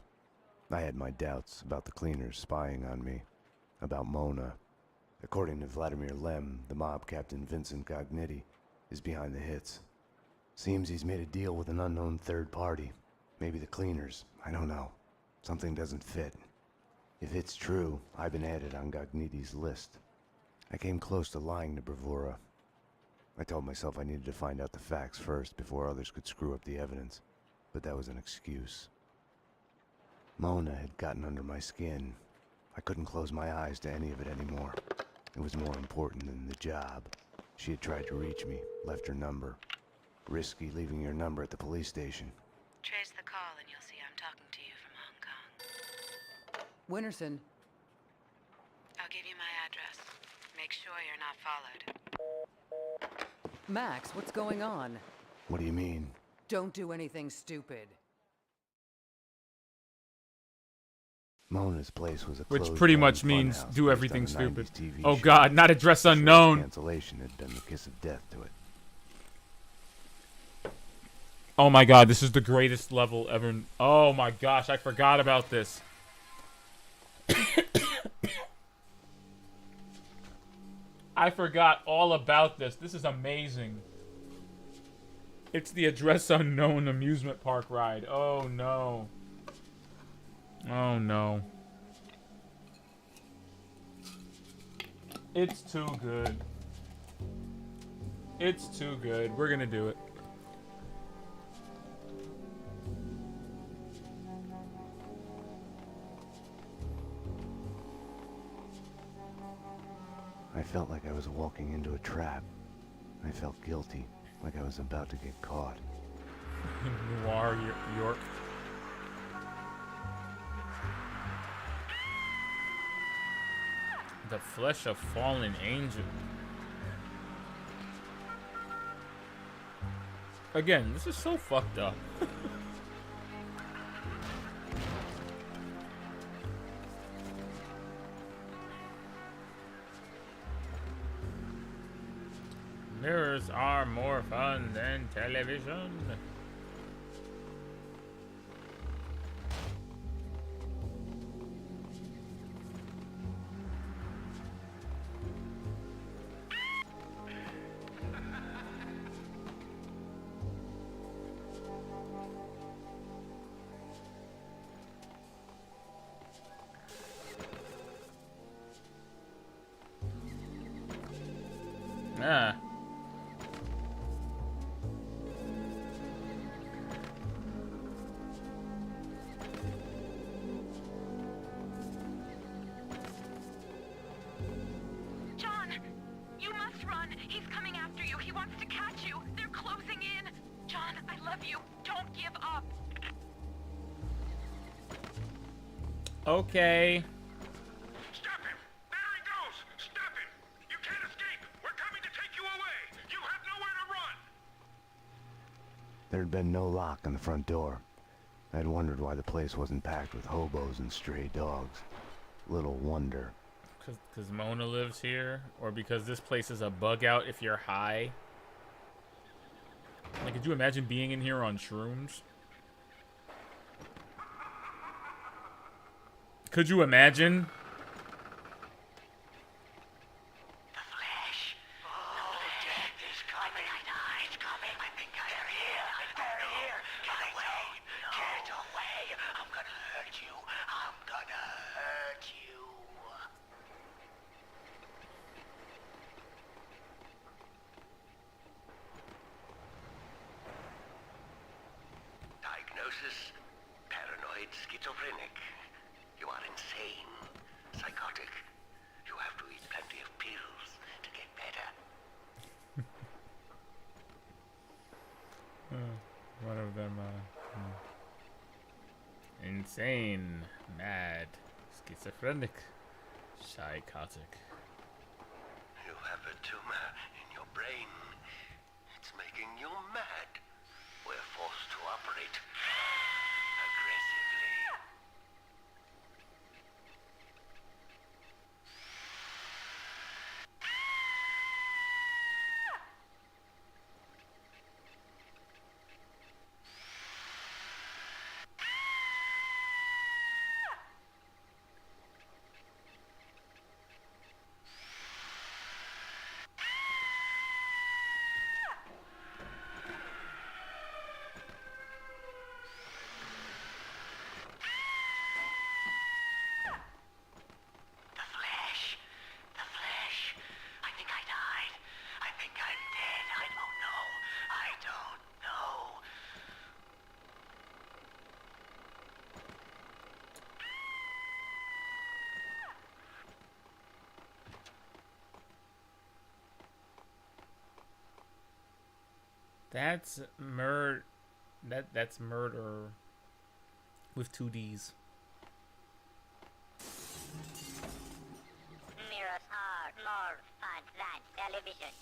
I had my doubts about the cleaners spying on me, about Mona. According to Vladimir Lem, the mob captain Vincent Gognitti is behind the hits. Seems he's made a deal with an unknown third party. Maybe the cleaners, I don't know. Something doesn't fit. If it's true, I've been added on Gognitti's list. I came close to lying to Bravura. I told myself I needed to find out the facts first before others could screw up the evidence. But that was an excuse. Mona had gotten under my skin. I couldn't close my eyes to any of it anymore. It was more important than the job. She had tried to reach me, left her number. Risky leaving your number at the police station. Trace the call and you'll see I'm talking to you from Hong Kong. Winterson. I'll give you my address. Make sure you're not followed. Max, what's going on? What do you mean? Don't do anything stupid. Mona's place was a Which pretty much means funhouse do based everything on a stupid. 90s TV Oh show. god, not address The show's unknown. Cancellation had been the kiss of death to it. Oh my god, this is the greatest level ever. Oh my gosh, I forgot about this. I forgot all about this. This is amazing. It's the address unknown amusement park ride. Oh no. Oh no. It's too good. It's too good. We're gonna do it. I felt like I was walking into a trap. I felt guilty, like I was about to get caught. Noir York. The flesh of fallen angel. Again, this is so fucked up. Mirrors are more fun than television. Ah. John, you must run. He's coming after you. He wants to catch you. They're closing in. John, I love you. Don't give up. Okay. Stop him! There he goes! Stop him! You can't escape! We're coming to take you away! You have nowhere to run! There had been no lock on the front door. I had wondered why the place wasn't packed with hobos and stray dogs. Little wonder. Because Mona lives here? Or because this place is a bug out if you're high? Like, could you imagine being in here on shrooms? Could you imagine? Diagnosis, paranoid schizophrenic. You are insane, psychotic. You have to eat plenty of pills to get better. One of them, insane, mad, schizophrenic, psychotic. You have a tumor in your brain. It's making you mad. We're forced to operate aggressively. That's that's murder with 2 D's. Mirrors are more fun than television.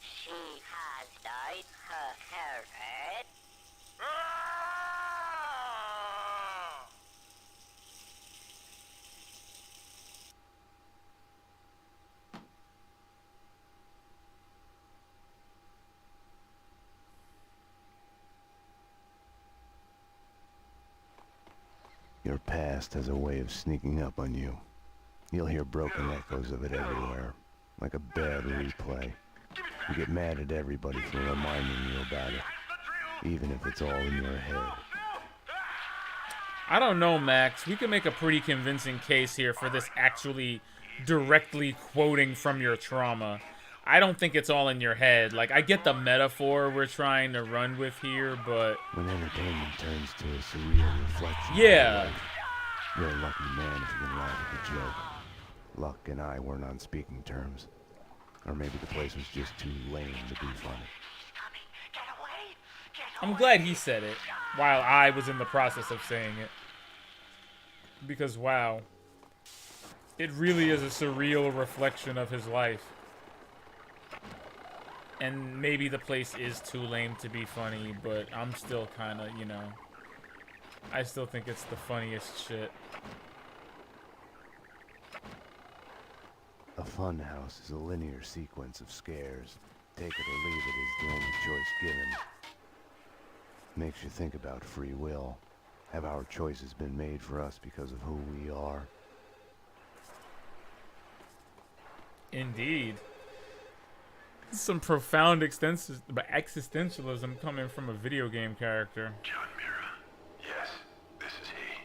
She has dyed her hair red. Your past has a way of sneaking up on you. You'll hear broken echoes of it everywhere, like a bad replay. You get mad at everybody for reminding you about it, even if it's all in your head. I don't know, Max. We could make a pretty convincing case here for this actually directly quoting from your trauma. I don't think it's all in your head. Like, I get the metaphor we're trying to run with here, but... When entertainment turns to a surreal reflection yeah. of life, you're a lucky man if you can laugh at the joke. Luck and I weren't on speaking terms. Or maybe the place was just too lame to be funny. I'm glad he said it, while I was in the process of saying it. Because, wow. It really is a surreal reflection of his life. And maybe the place is too lame to be funny, but I'm still kind of, you know... I still think it's the funniest shit. A fun house is a linear sequence of scares. Take it or leave it is the only choice given. Makes you think about free will. Have our choices been made for us because of who we are? Indeed. Some profound existentialism coming from a video game character. John Mira. Yes, this is he.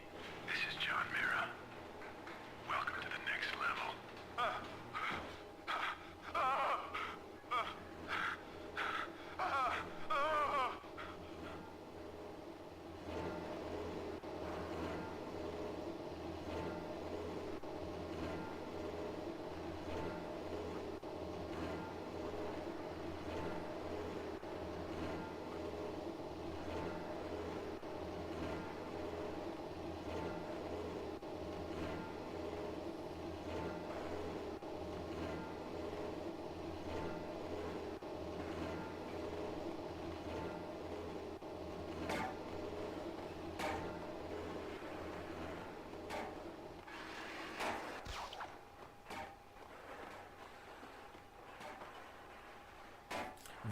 This is John Mira. Welcome to the next level.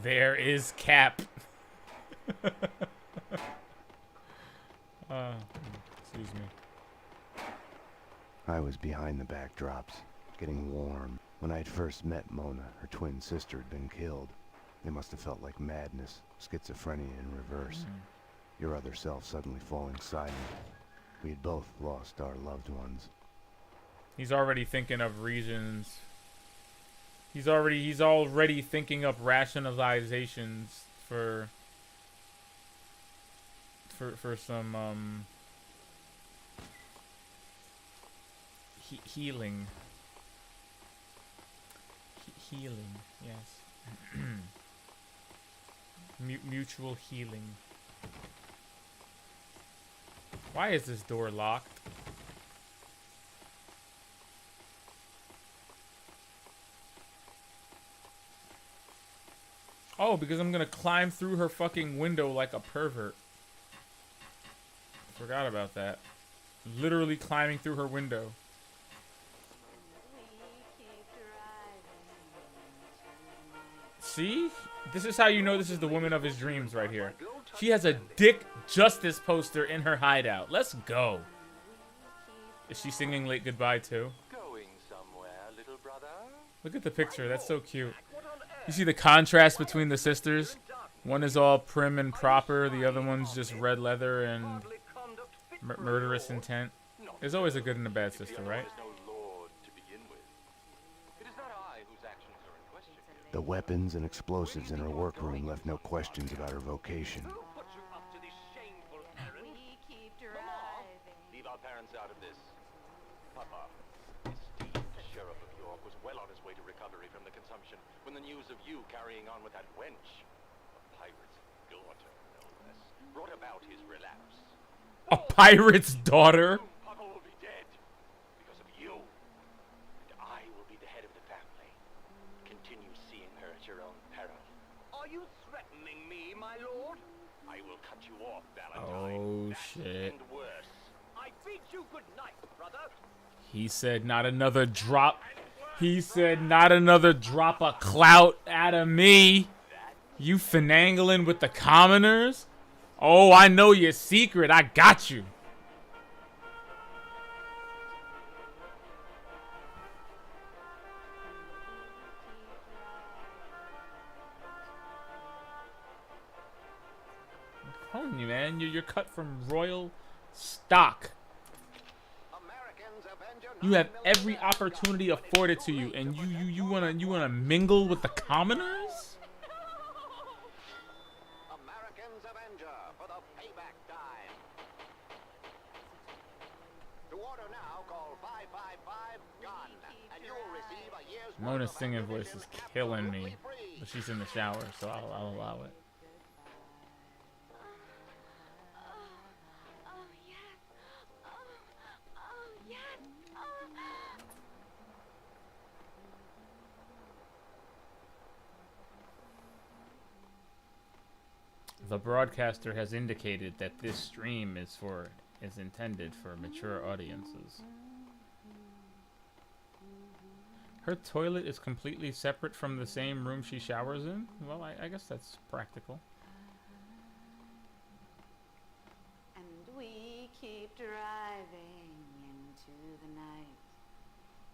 There is Cap. Excuse me. I was behind the backdrops, getting warm. When I had first met Mona, her twin sister had been killed. It must have felt like madness, schizophrenia in reverse. Your other self suddenly falling silent. We had both lost our loved ones. He's already thinking of reasons. He's already thinking up rationalizations for some healing. Healing, yes. Mutual healing. Why is this door locked? Oh, because I'm gonna climb through her fucking window like a pervert. Forgot about that. Literally climbing through her window. See? This is how you know this is the woman of his dreams right here. She has a Dick Justice poster in her hideout. Let's go. Is she singing Late Goodbye too? Going somewhere, little brother? Look at the picture. That's so cute. You see the contrast between the sisters? One is all prim and proper. The other one's just red leather and murderous intent. There's always a good and a bad sister, right? The weapons and explosives in her workroom left no questions about her vocation. Leave our parents out of this. Papa, Steve, the sheriff of York, was well on his way to recovery from the consumption when the news of you carrying on with that wench, a pirate's daughter, no less, brought about his relapse. A pirate's daughter? Papa will be dead because of you. And I will be the head of the family. Continue seeing her at your own peril. Are you threatening me, my lord? I will cut you off, Valentine. Oh, shit. And worse. I bid you good night, brother. He said not another drop. He said not another drop of clout out of me. You finagling with the commoners? Oh, I know your secret. I got you. I'm telling you, man. You're cut from royal stock. You have every opportunity afforded to you, and you wanna mingle with the commoners? Americans Avenger for the payback time. To order now, call 555-GUN, and you'll receive a year's Mona's singing voice is killing me, but she's in the shower, so I'll allow it. The broadcaster has indicated that this stream is intended for mature audiences. Her toilet is completely separate from the same room she showers in? Well, I guess that's practical. And we keep driving into the night.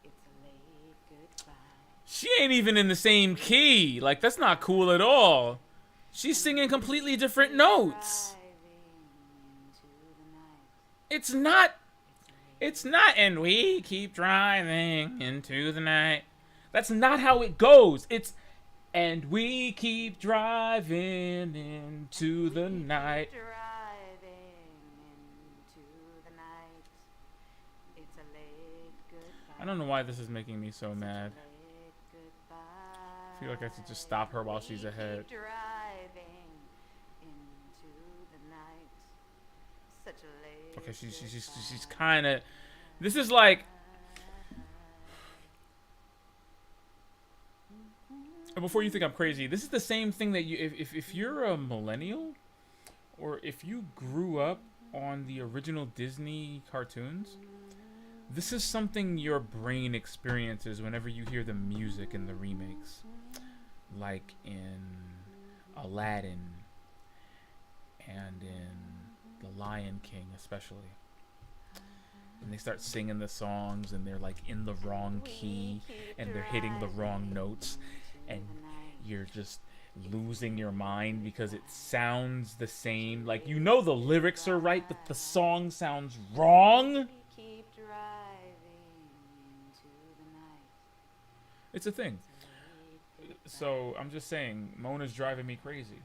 It's a late goodbye. She ain't even in the same key. Like, that's not cool at all. She's singing completely different notes. It's not, and we keep driving into the night. That's not how it goes. It's, and we keep driving into the night. I don't know why this is making me so mad. I feel like I should just stop her while she's ahead. Okay, she's kind of. This is like. Before you think I'm crazy, this is the same thing that you. If you're a millennial, or if you grew up on the original Disney cartoons, this is something your brain experiences whenever you hear the music in the remakes. Like in Aladdin and in The Lion King especially. And they start singing the songs and they're like in the wrong key and they're hitting the wrong notes and you're just losing your mind because it sounds the same. Like, you know the lyrics are right, but the song sounds wrong. It's a thing. So I'm just saying, Mona's driving me crazy.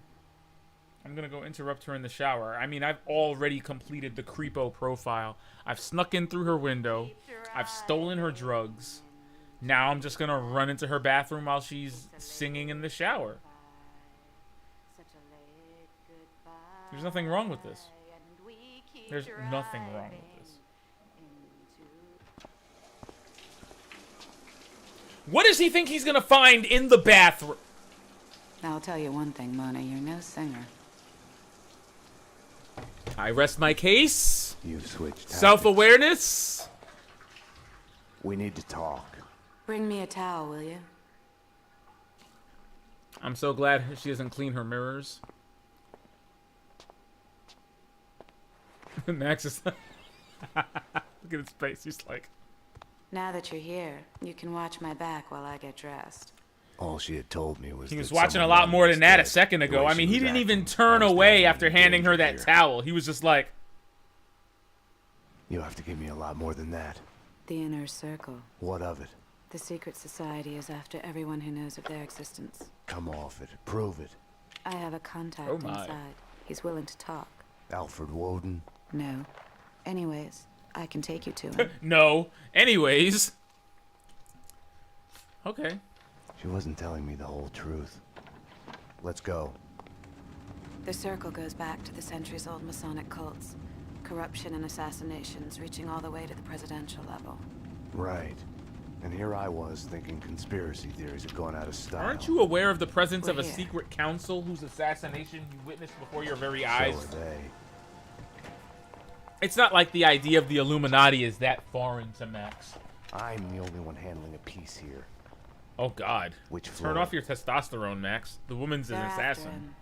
I'm gonna go interrupt her in the shower. I mean, I've already completed the creepo profile. I've snuck in through her window. I've stolen her drugs. Now I'm just gonna run into her bathroom while she's singing in the shower. There's nothing wrong with this. There's nothing wrong with this. What does he think he's gonna find in the bathroom? I'll tell you one thing, Mona, you're no singer. I rest my case. You've switched tactics. Self-awareness. We need to talk. Bring me a towel, will you? I'm so glad she doesn't clean her mirrors. Max is look at his face. He's like, Now that you're here, you can watch my back while I get dressed. All she had told me was he was that watching a someone lot more was than that a dead. second The ago. way I she mean, he was didn't acting, even turn I was away down after in handing her danger that here. towel. He was just like, You have to give me a lot more than that. The inner circle. What of it? The secret society is after everyone who knows of their existence. Come off it. Prove it. I have a contact Oh my. inside. He's willing to talk. Alfred Woden? No. Anyways, I can take you to him. no. Anyways. Okay. She wasn't telling me the whole truth. Let's go. The circle goes back to the centuries-old Masonic cults. Corruption and assassinations reaching all the way to the presidential level. Right. And here I was thinking conspiracy theories had gone out of style. Aren't you aware of the presence of a We're here. secret council whose assassination you witnessed before your very So eyes? are they. It's not like the idea of the Illuminati is that foreign to Max. I'm the only one handling a piece here. Oh God. Which Turn floor? off your testosterone, Max. The woman's an They're after assassin. him.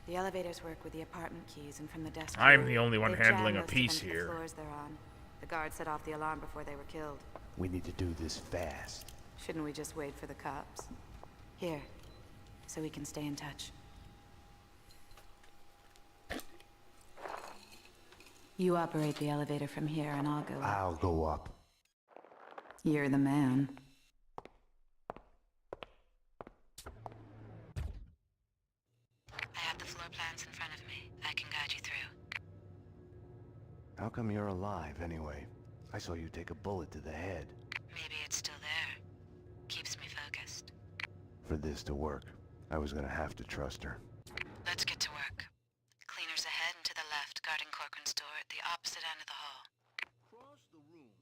The elevators work with the apartment keys, and from the desk. I'm the only one they've handling jammed a most of them piece to the here. floors they're on. The guard set off the alarm before they were killed. We need to do this fast. Shouldn't we just wait for the cops? Here, so we can stay in touch. You operate the elevator from here, and I'll go up. I'll go up. You're the man. I have the floor plans in front of me. I can guide you through. How come you're alive, anyway? I saw you take a bullet to the head. Maybe it's still there. Keeps me focused. For this to work, I was gonna have to trust her. Let's get to work. Cleaners ahead and to the left, guarding Corcoran's door at the opposite end of the hall. Across the rooms.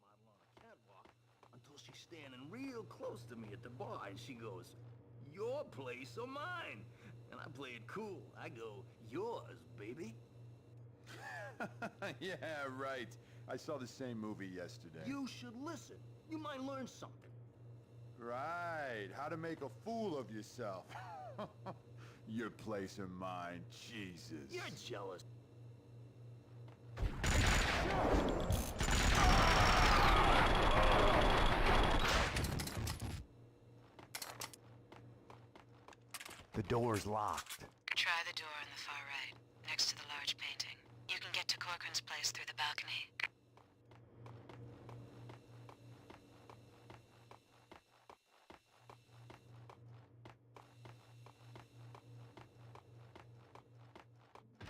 Model on a catwalk until she's standing real close to me at the bar and she goes, "Your place or mine?" And I play it cool. I go, "Yours, baby." Yeah, right. I saw the same movie yesterday. You should listen. You might learn something. Right. How to make a fool of yourself. Your place or mine. Jesus. You're jealous. The door's locked. Try the door on the far right, next to the large painting. You can get to Corcoran's place through the balcony.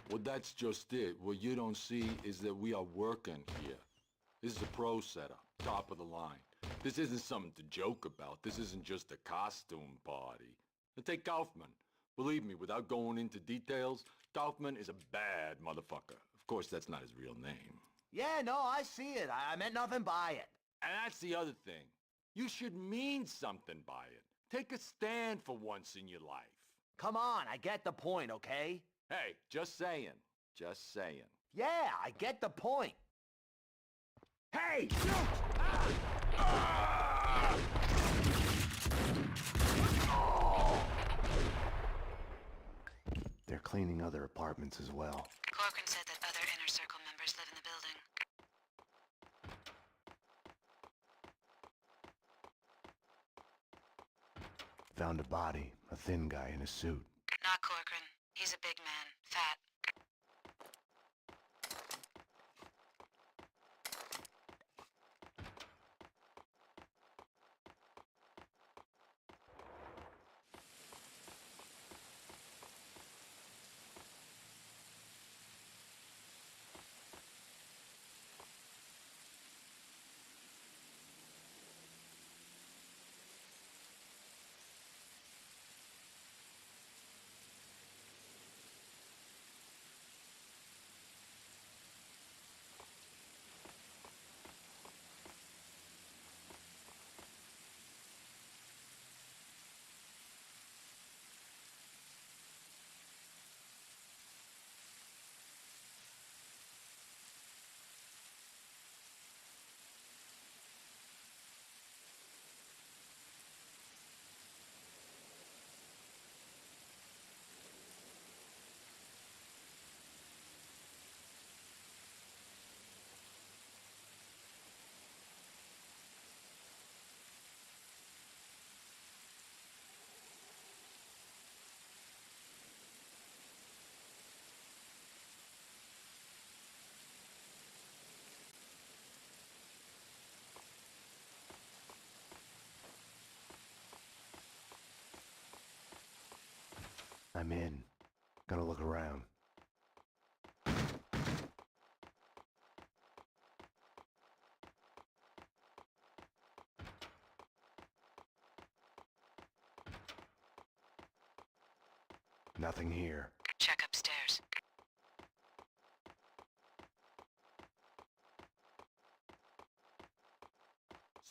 Well, that's just it. What you don't see is that we are working here. This is a pro setup, top of the line. This isn't something to joke about. This isn't just a costume party. Now take Kaufman. Believe me, without going into details, Kaufman is a bad motherfucker. Of course, that's not his real name. Yeah, no, I see it. I meant nothing by it. And that's the other thing. You should mean something by it. Take a stand for once in your life. Come on, I get the point, okay? Hey, just saying. Just saying. Yeah, I get the point. Hey! They're cleaning other apartments as well. Corcoran said that other Inner Circle members live in the building. Found a body, a thin guy in a suit. Not Corcoran. He's a big man, fat. I'm in. Gonna look around. Nothing here. Check upstairs.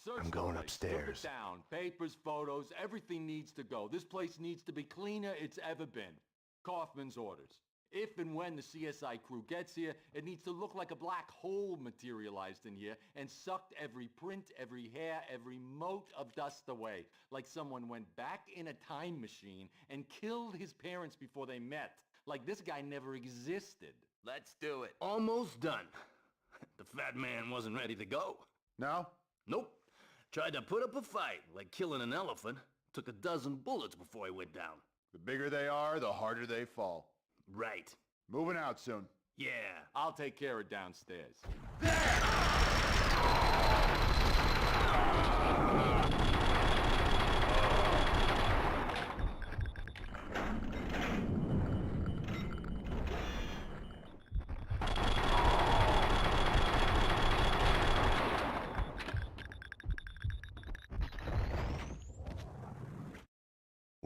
Search I'm the going place. Strip upstairs. it down. Papers, photos, everything needs to go. This place needs to be cleaner it's ever been. Kaufman's orders. If and when the CSI crew gets here, it needs to look like a black hole materialized in here and sucked every print, every hair, every mote of dust away. Like someone went back in a time machine and killed his parents before they met. Like this guy never existed. Let's do it. Almost done. The fat man wasn't ready to go. No? Nope. Tried to put up a fight, like killing an elephant. Took a dozen bullets before he went down. The bigger they are, the harder they fall. Right. Moving out soon. Yeah. I'll take care of downstairs.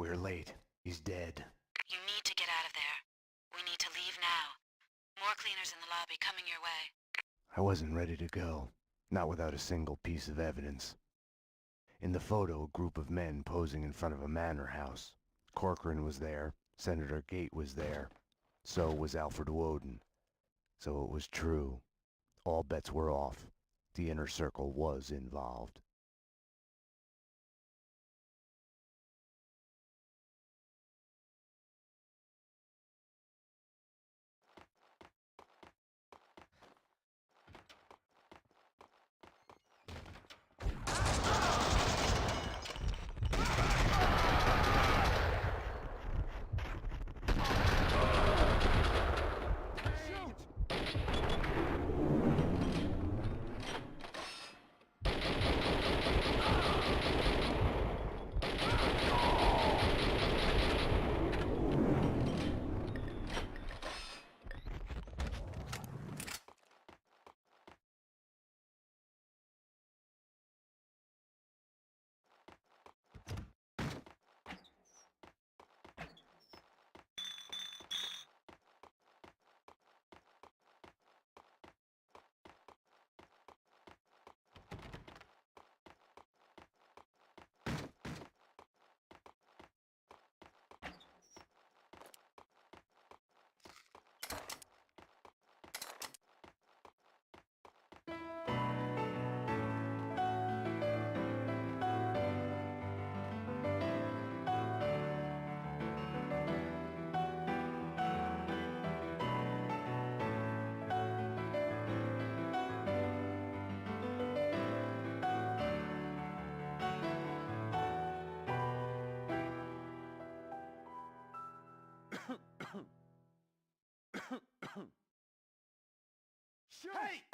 We're late. He's dead. You need to get out of there. We need to leave now. More cleaners in the lobby coming your way. I wasn't ready to go. Not without a single piece of evidence. In the photo, a group of men posing in front of a manor house. Corcoran was there. Senator Gate was there. So was Alfred Woden. So it was true. All bets were off. The Inner Circle was involved.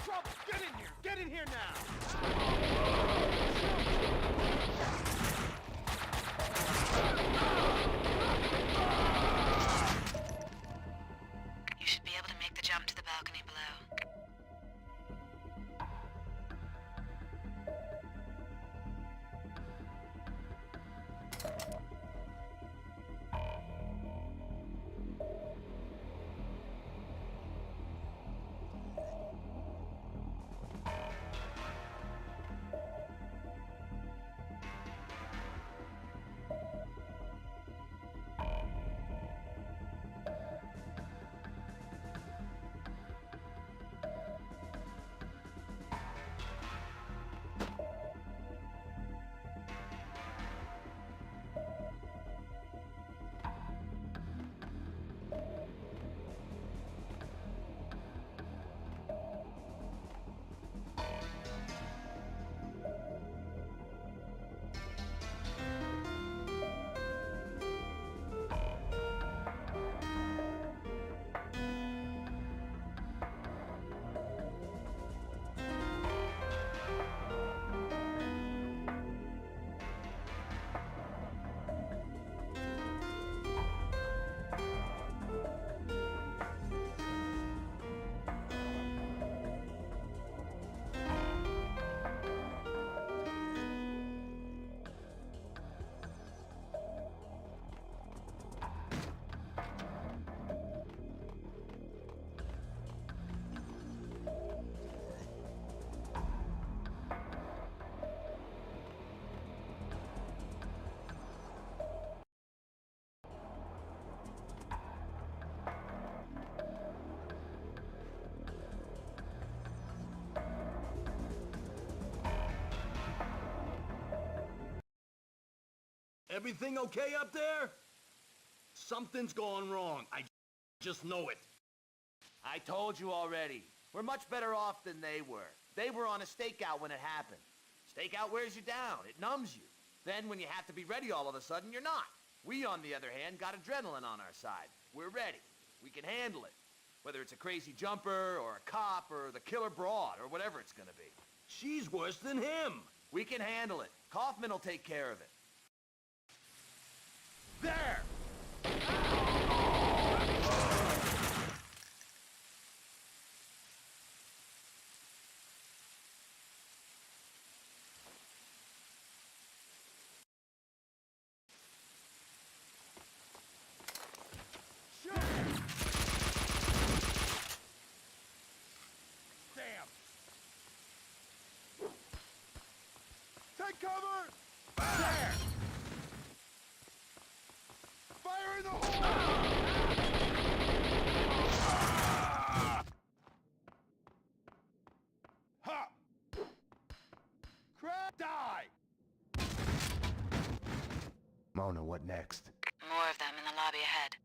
trouble! Get in here! Get in here now! You should be able to make the jump to the balcony below. Everything okay up there? Something's gone wrong. I just know it. I told you already. We're much better off than they were. They were on a stakeout when it happened. Stakeout wears you down. It numbs you. Then when you have to be ready all of a sudden, you're not. We, on the other hand, got adrenaline on our side. We're ready. We can handle it. Whether it's a crazy jumper, or a cop, or the killer broad, or whatever it's gonna be. She's worse than him. We can handle it. Kaufman will take care of it. There! Damn! Take cover! There! Fire in the hole! Ha! Crap! Die! Mona, what next? More of them in the lobby ahead.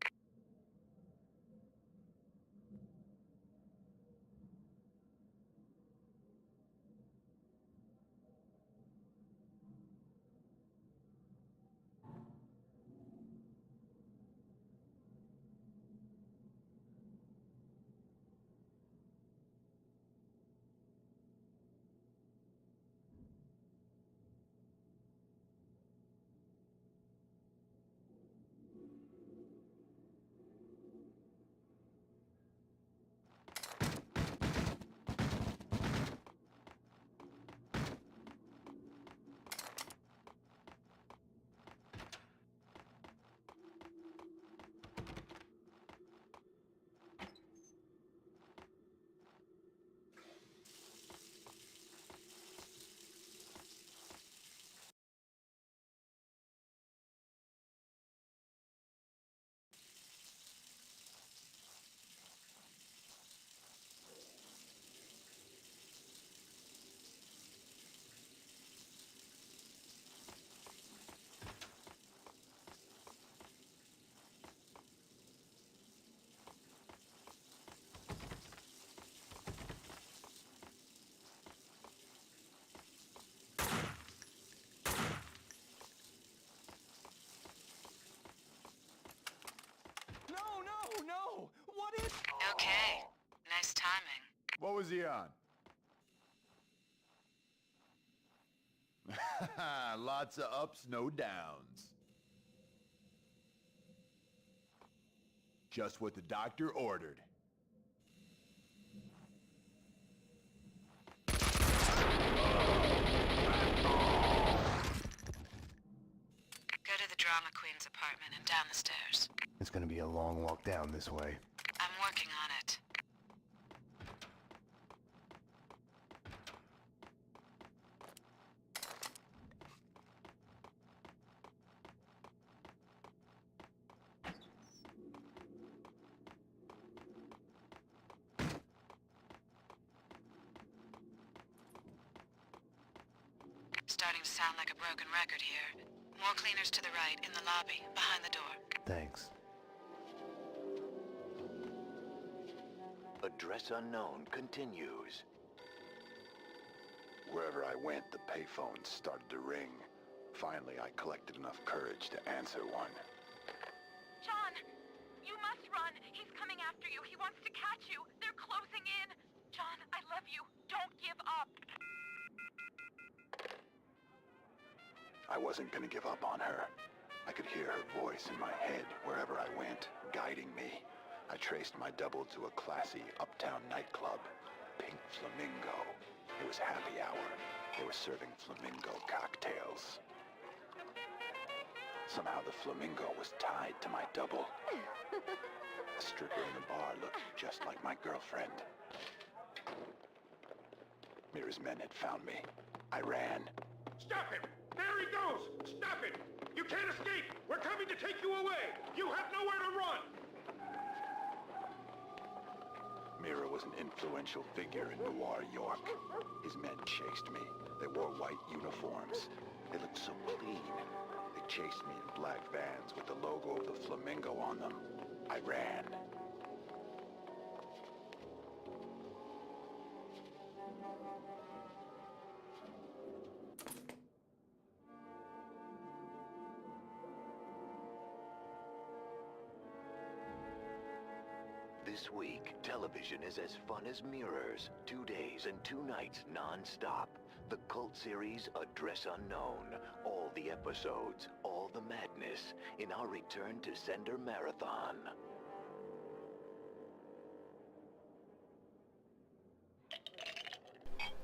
No! What is... Okay. Nice timing. What was he on? Lots of ups, no downs. Just what the doctor ordered. Go to the drama queen's apartment and down the stairs. It's gonna be a long walk down this way. I'm working on it. Starting to sound like a broken record here. More cleaners to the right, in the lobby, behind the door. Thanks. Address unknown continues. Wherever I went, the payphones started to ring. Finally, I collected enough courage to answer one. John, you must run. He's coming after you. He wants to catch you. They're closing in. John, I love you. Don't give up. I wasn't gonna give up on her. I could hear her voice in my head wherever I went, guiding me. I traced my double to a classy uptown nightclub, Pink Flamingo. It was happy hour. They were serving flamingo cocktails. Somehow the flamingo was tied to my double. The stripper in the bar looked just like my girlfriend. Mira's men had found me. I ran. Stop him! There he goes! Stop it! You can't escape! We're coming to take you away! You have nowhere to run! Mira was an influential figure in Noir York. His men chased me. They wore white uniforms. They looked so clean. They chased me in black vans with the logo of the flamingo on them. I ran. This week, television is as fun as mirrors. 2 days and 2 nights non-stop. The cult series Address Unknown. All the episodes, all the madness, in our return to sender marathon.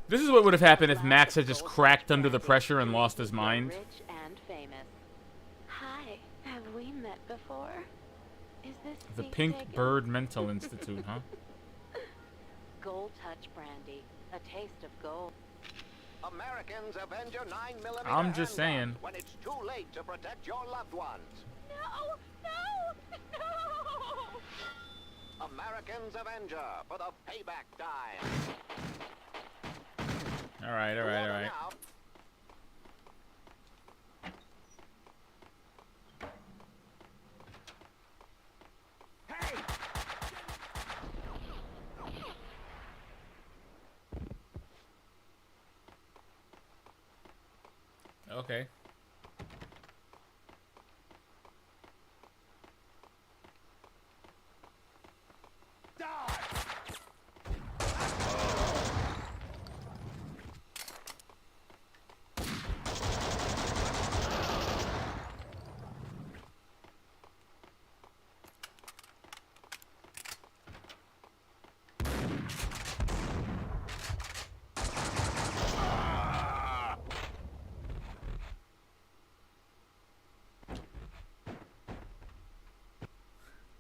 This is what would have happened if Max had just cracked under the pressure and lost his mind. Rich and famous. Hi, have we met before? Is this The seat Pink taken? Bird Mental Institute, huh? Gold Touch brandy, a taste of gold. Americans, Avenger 9mm I'm just saying. handguns when it's too late to protect your loved ones. No, no, no! Americans Avenger for the payback time. All right, all right, all right. Now, Okay.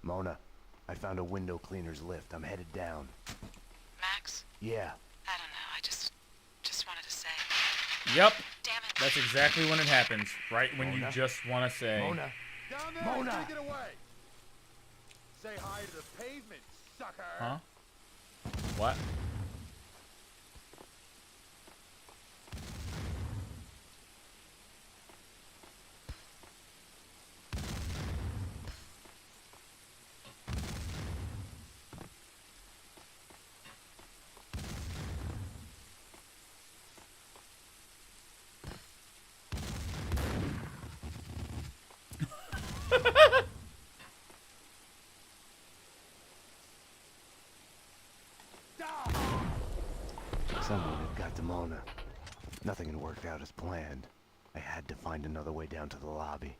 Mona, I found a window cleaner's lift. I'm headed down. Max? Yeah. I don't know. I just wanted to say. Yep. Damn it. That's exactly when it happens. Right when you Mona? just want to say. Mona. Down there, Mona! take it away! Say hi to the pavement, sucker! Huh? What? Someone had got to Mona. Nothing had worked out as planned. I had to find another way down to the lobby.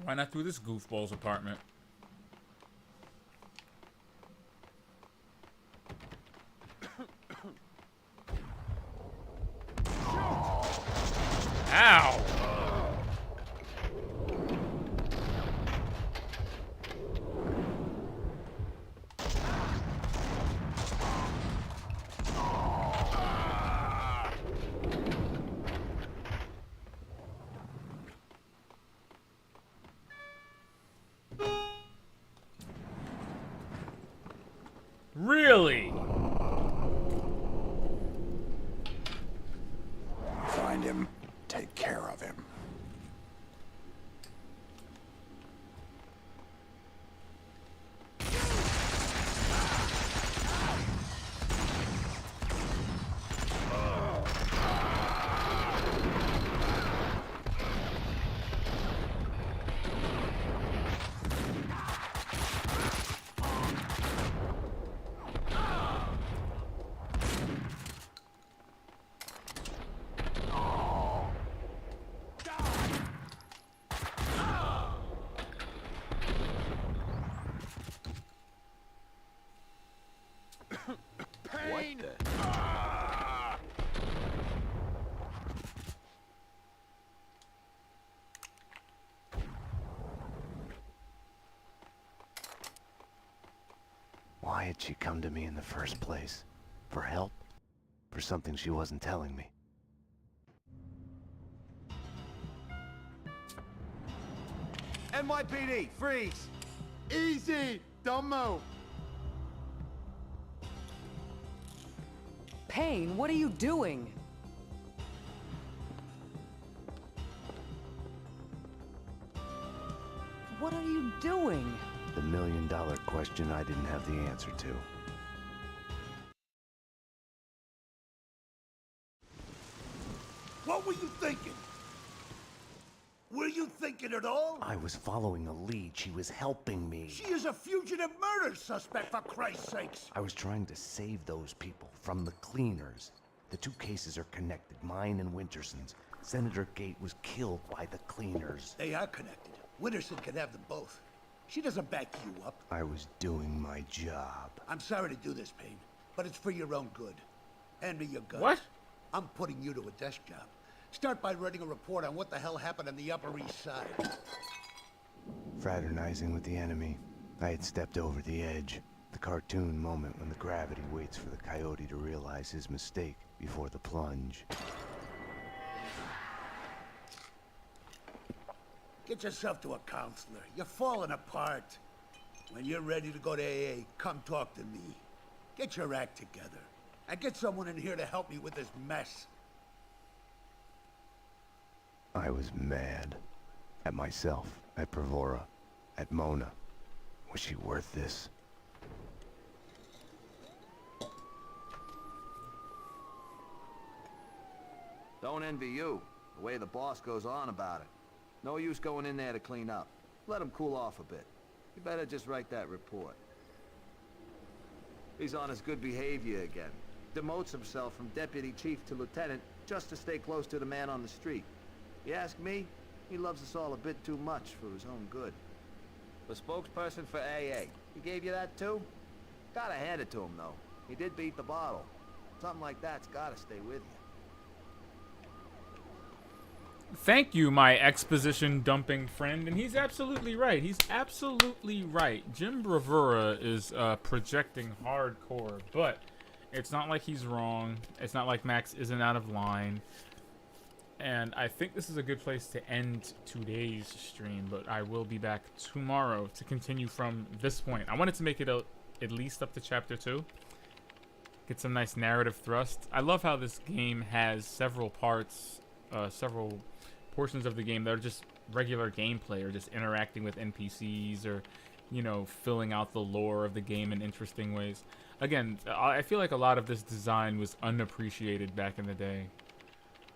Why not through this goofball's apartment? Ow! Really? Find him. Take care of him. What the? Why had she come to me in the first place? For help? For something she wasn't telling me? NYPD, freeze! Easy! Don't move! Payne, what are you doing? What are you doing? The million-dollar question I didn't have the answer to. What were you thinking? Were you thinking at all? I was following a lead. She was helping me. She is a fugitive murder suspect, for Christ's sakes! I was trying to save those people from the cleaners. The two cases are connected, mine and Winterson's. Senator Gate was killed by the cleaners. They are connected. Winterson can have them both. She doesn't back you up. I was doing my job. I'm sorry to do this, Payne, but it's for your own good. Hand me your gun. What? I'm putting you to a desk job. Start by writing a report on what the hell happened on the Upper East Side. Fraternizing with the enemy. I had stepped over the edge. The cartoon moment when the gravity waits for the coyote to realize his mistake before the plunge. Get yourself to a counselor. You're falling apart. When you're ready to go to AA, come talk to me. Get your act together. And get someone in here to help me with this mess. I was mad. At myself, at Bravura, at Mona. Was she worth this? Don't envy you, the way the boss goes on about it. No use going in there to clean up. Let him cool off a bit. You better just write that report. He's on his good behavior again. Demotes himself from deputy chief to lieutenant just to stay close to the man on the street. You ask me, he loves us all a bit too much for his own good. The spokesperson for AA, he gave you that too? Gotta hand it to him though. He did beat the bottle. Something like that's gotta stay with you. Thank you, my exposition dumping friend. And he's absolutely right. He's absolutely right. Jim Bravura is projecting hardcore, but it's not like he's wrong. It's not like Max isn't out of line. And I think this is a good place to end today's stream, but I will be back tomorrow to continue from this point. I wanted to make it at least up to chapter 2. Get some nice narrative thrust. I love how this game has several parts, several portions of the game that are just regular gameplay or just interacting with NPCs or, you know, filling out the lore of the game in interesting ways. Again, I feel like a lot of this design was unappreciated back in the day.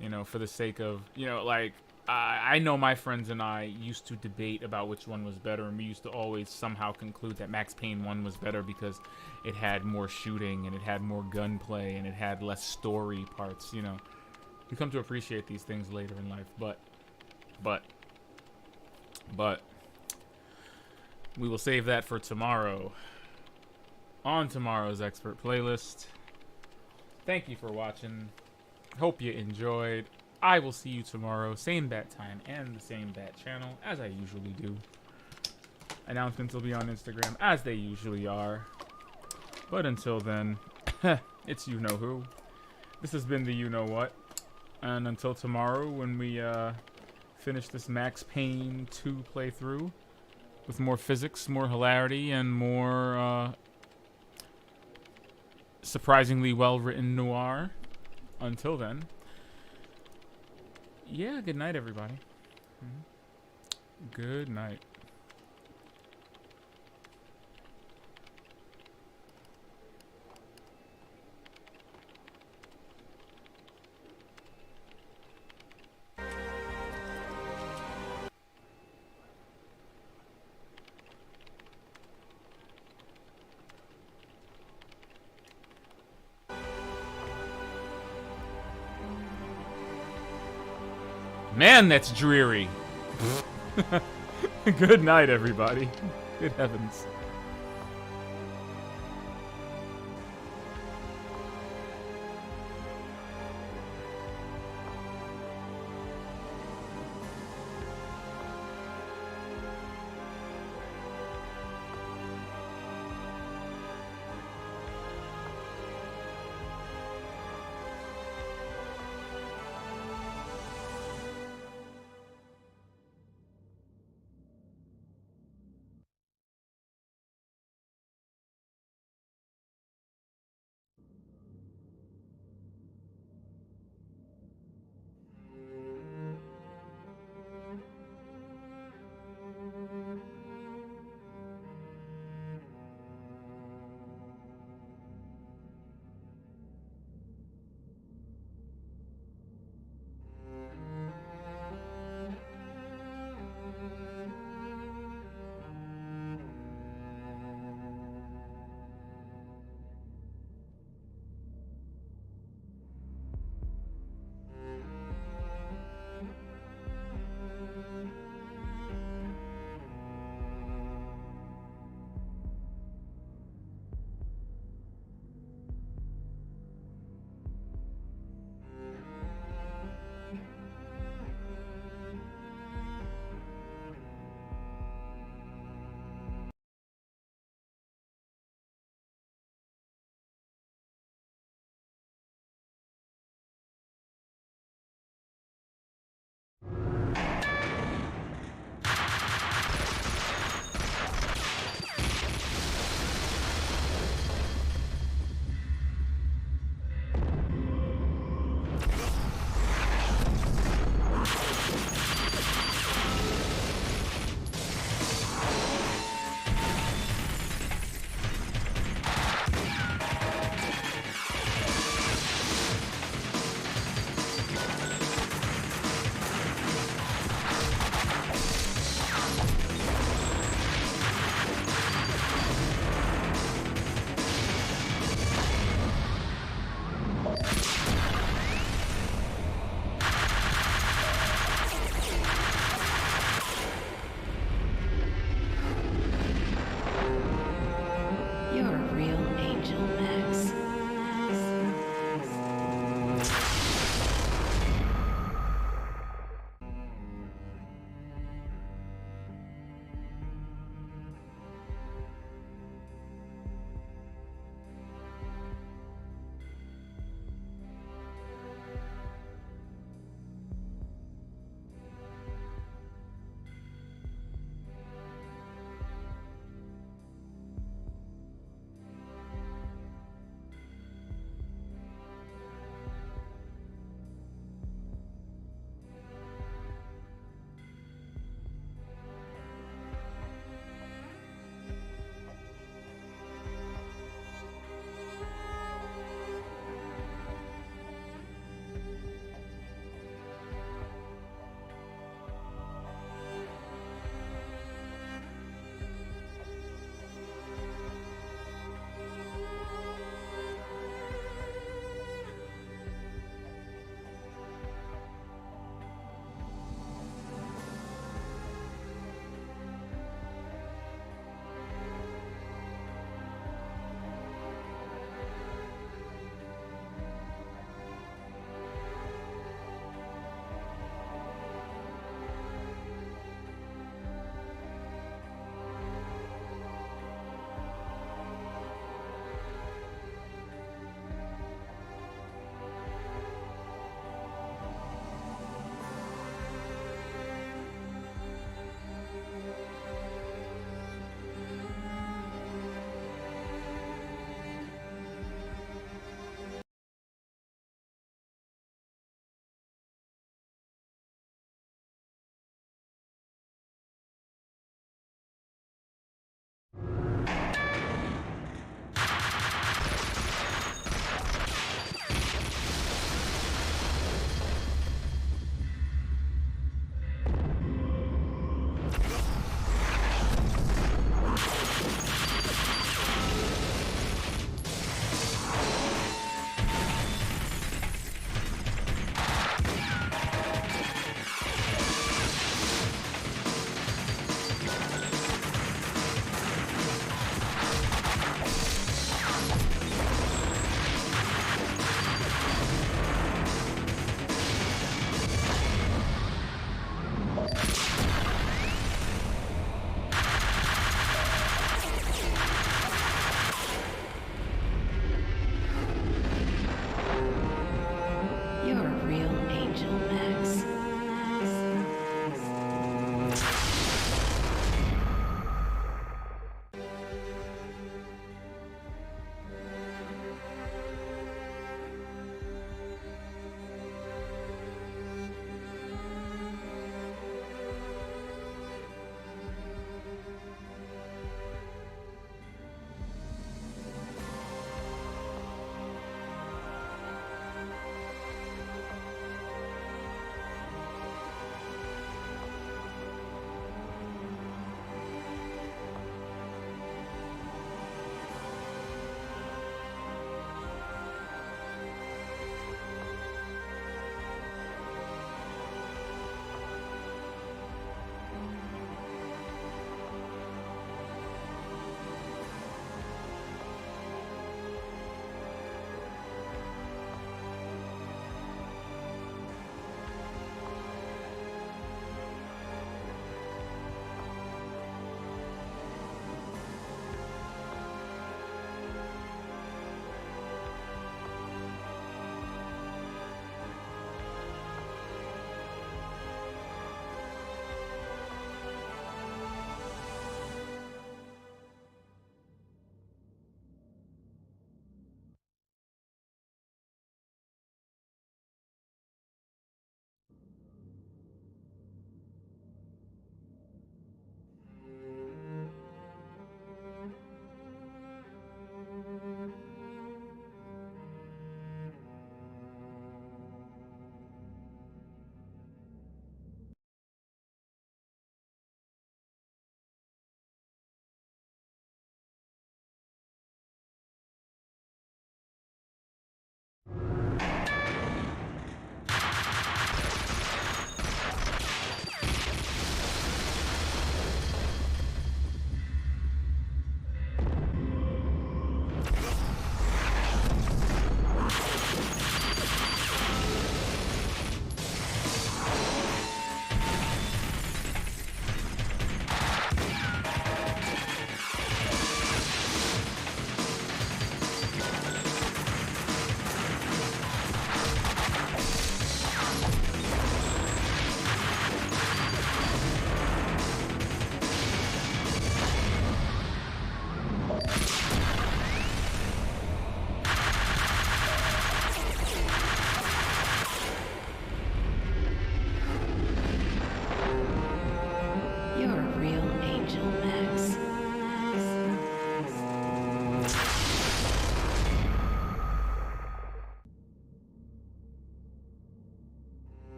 You know, for the sake of, you know, like, I know my friends and I used to debate about which one was better, and we used to always somehow conclude that Max Payne 1 was better because it had more shooting and it had more gunplay and it had less story parts, you know. You come to appreciate these things later in life, but we will save that for tomorrow on tomorrow's expert playlist. Thank you for watching. Hope you enjoyed. I will see you tomorrow, same bat time and the same bat channel, as I usually do. Announcements will be on Instagram, as they usually are. But until then, it's you know who. This has been the you know what. And until tomorrow, when we finish this Max Payne 2 playthrough, with more physics, more hilarity, and more surprisingly well-written noir. Until then, yeah, good night, everybody. Good night. Man, that's dreary. Good night, everybody. Good heavens.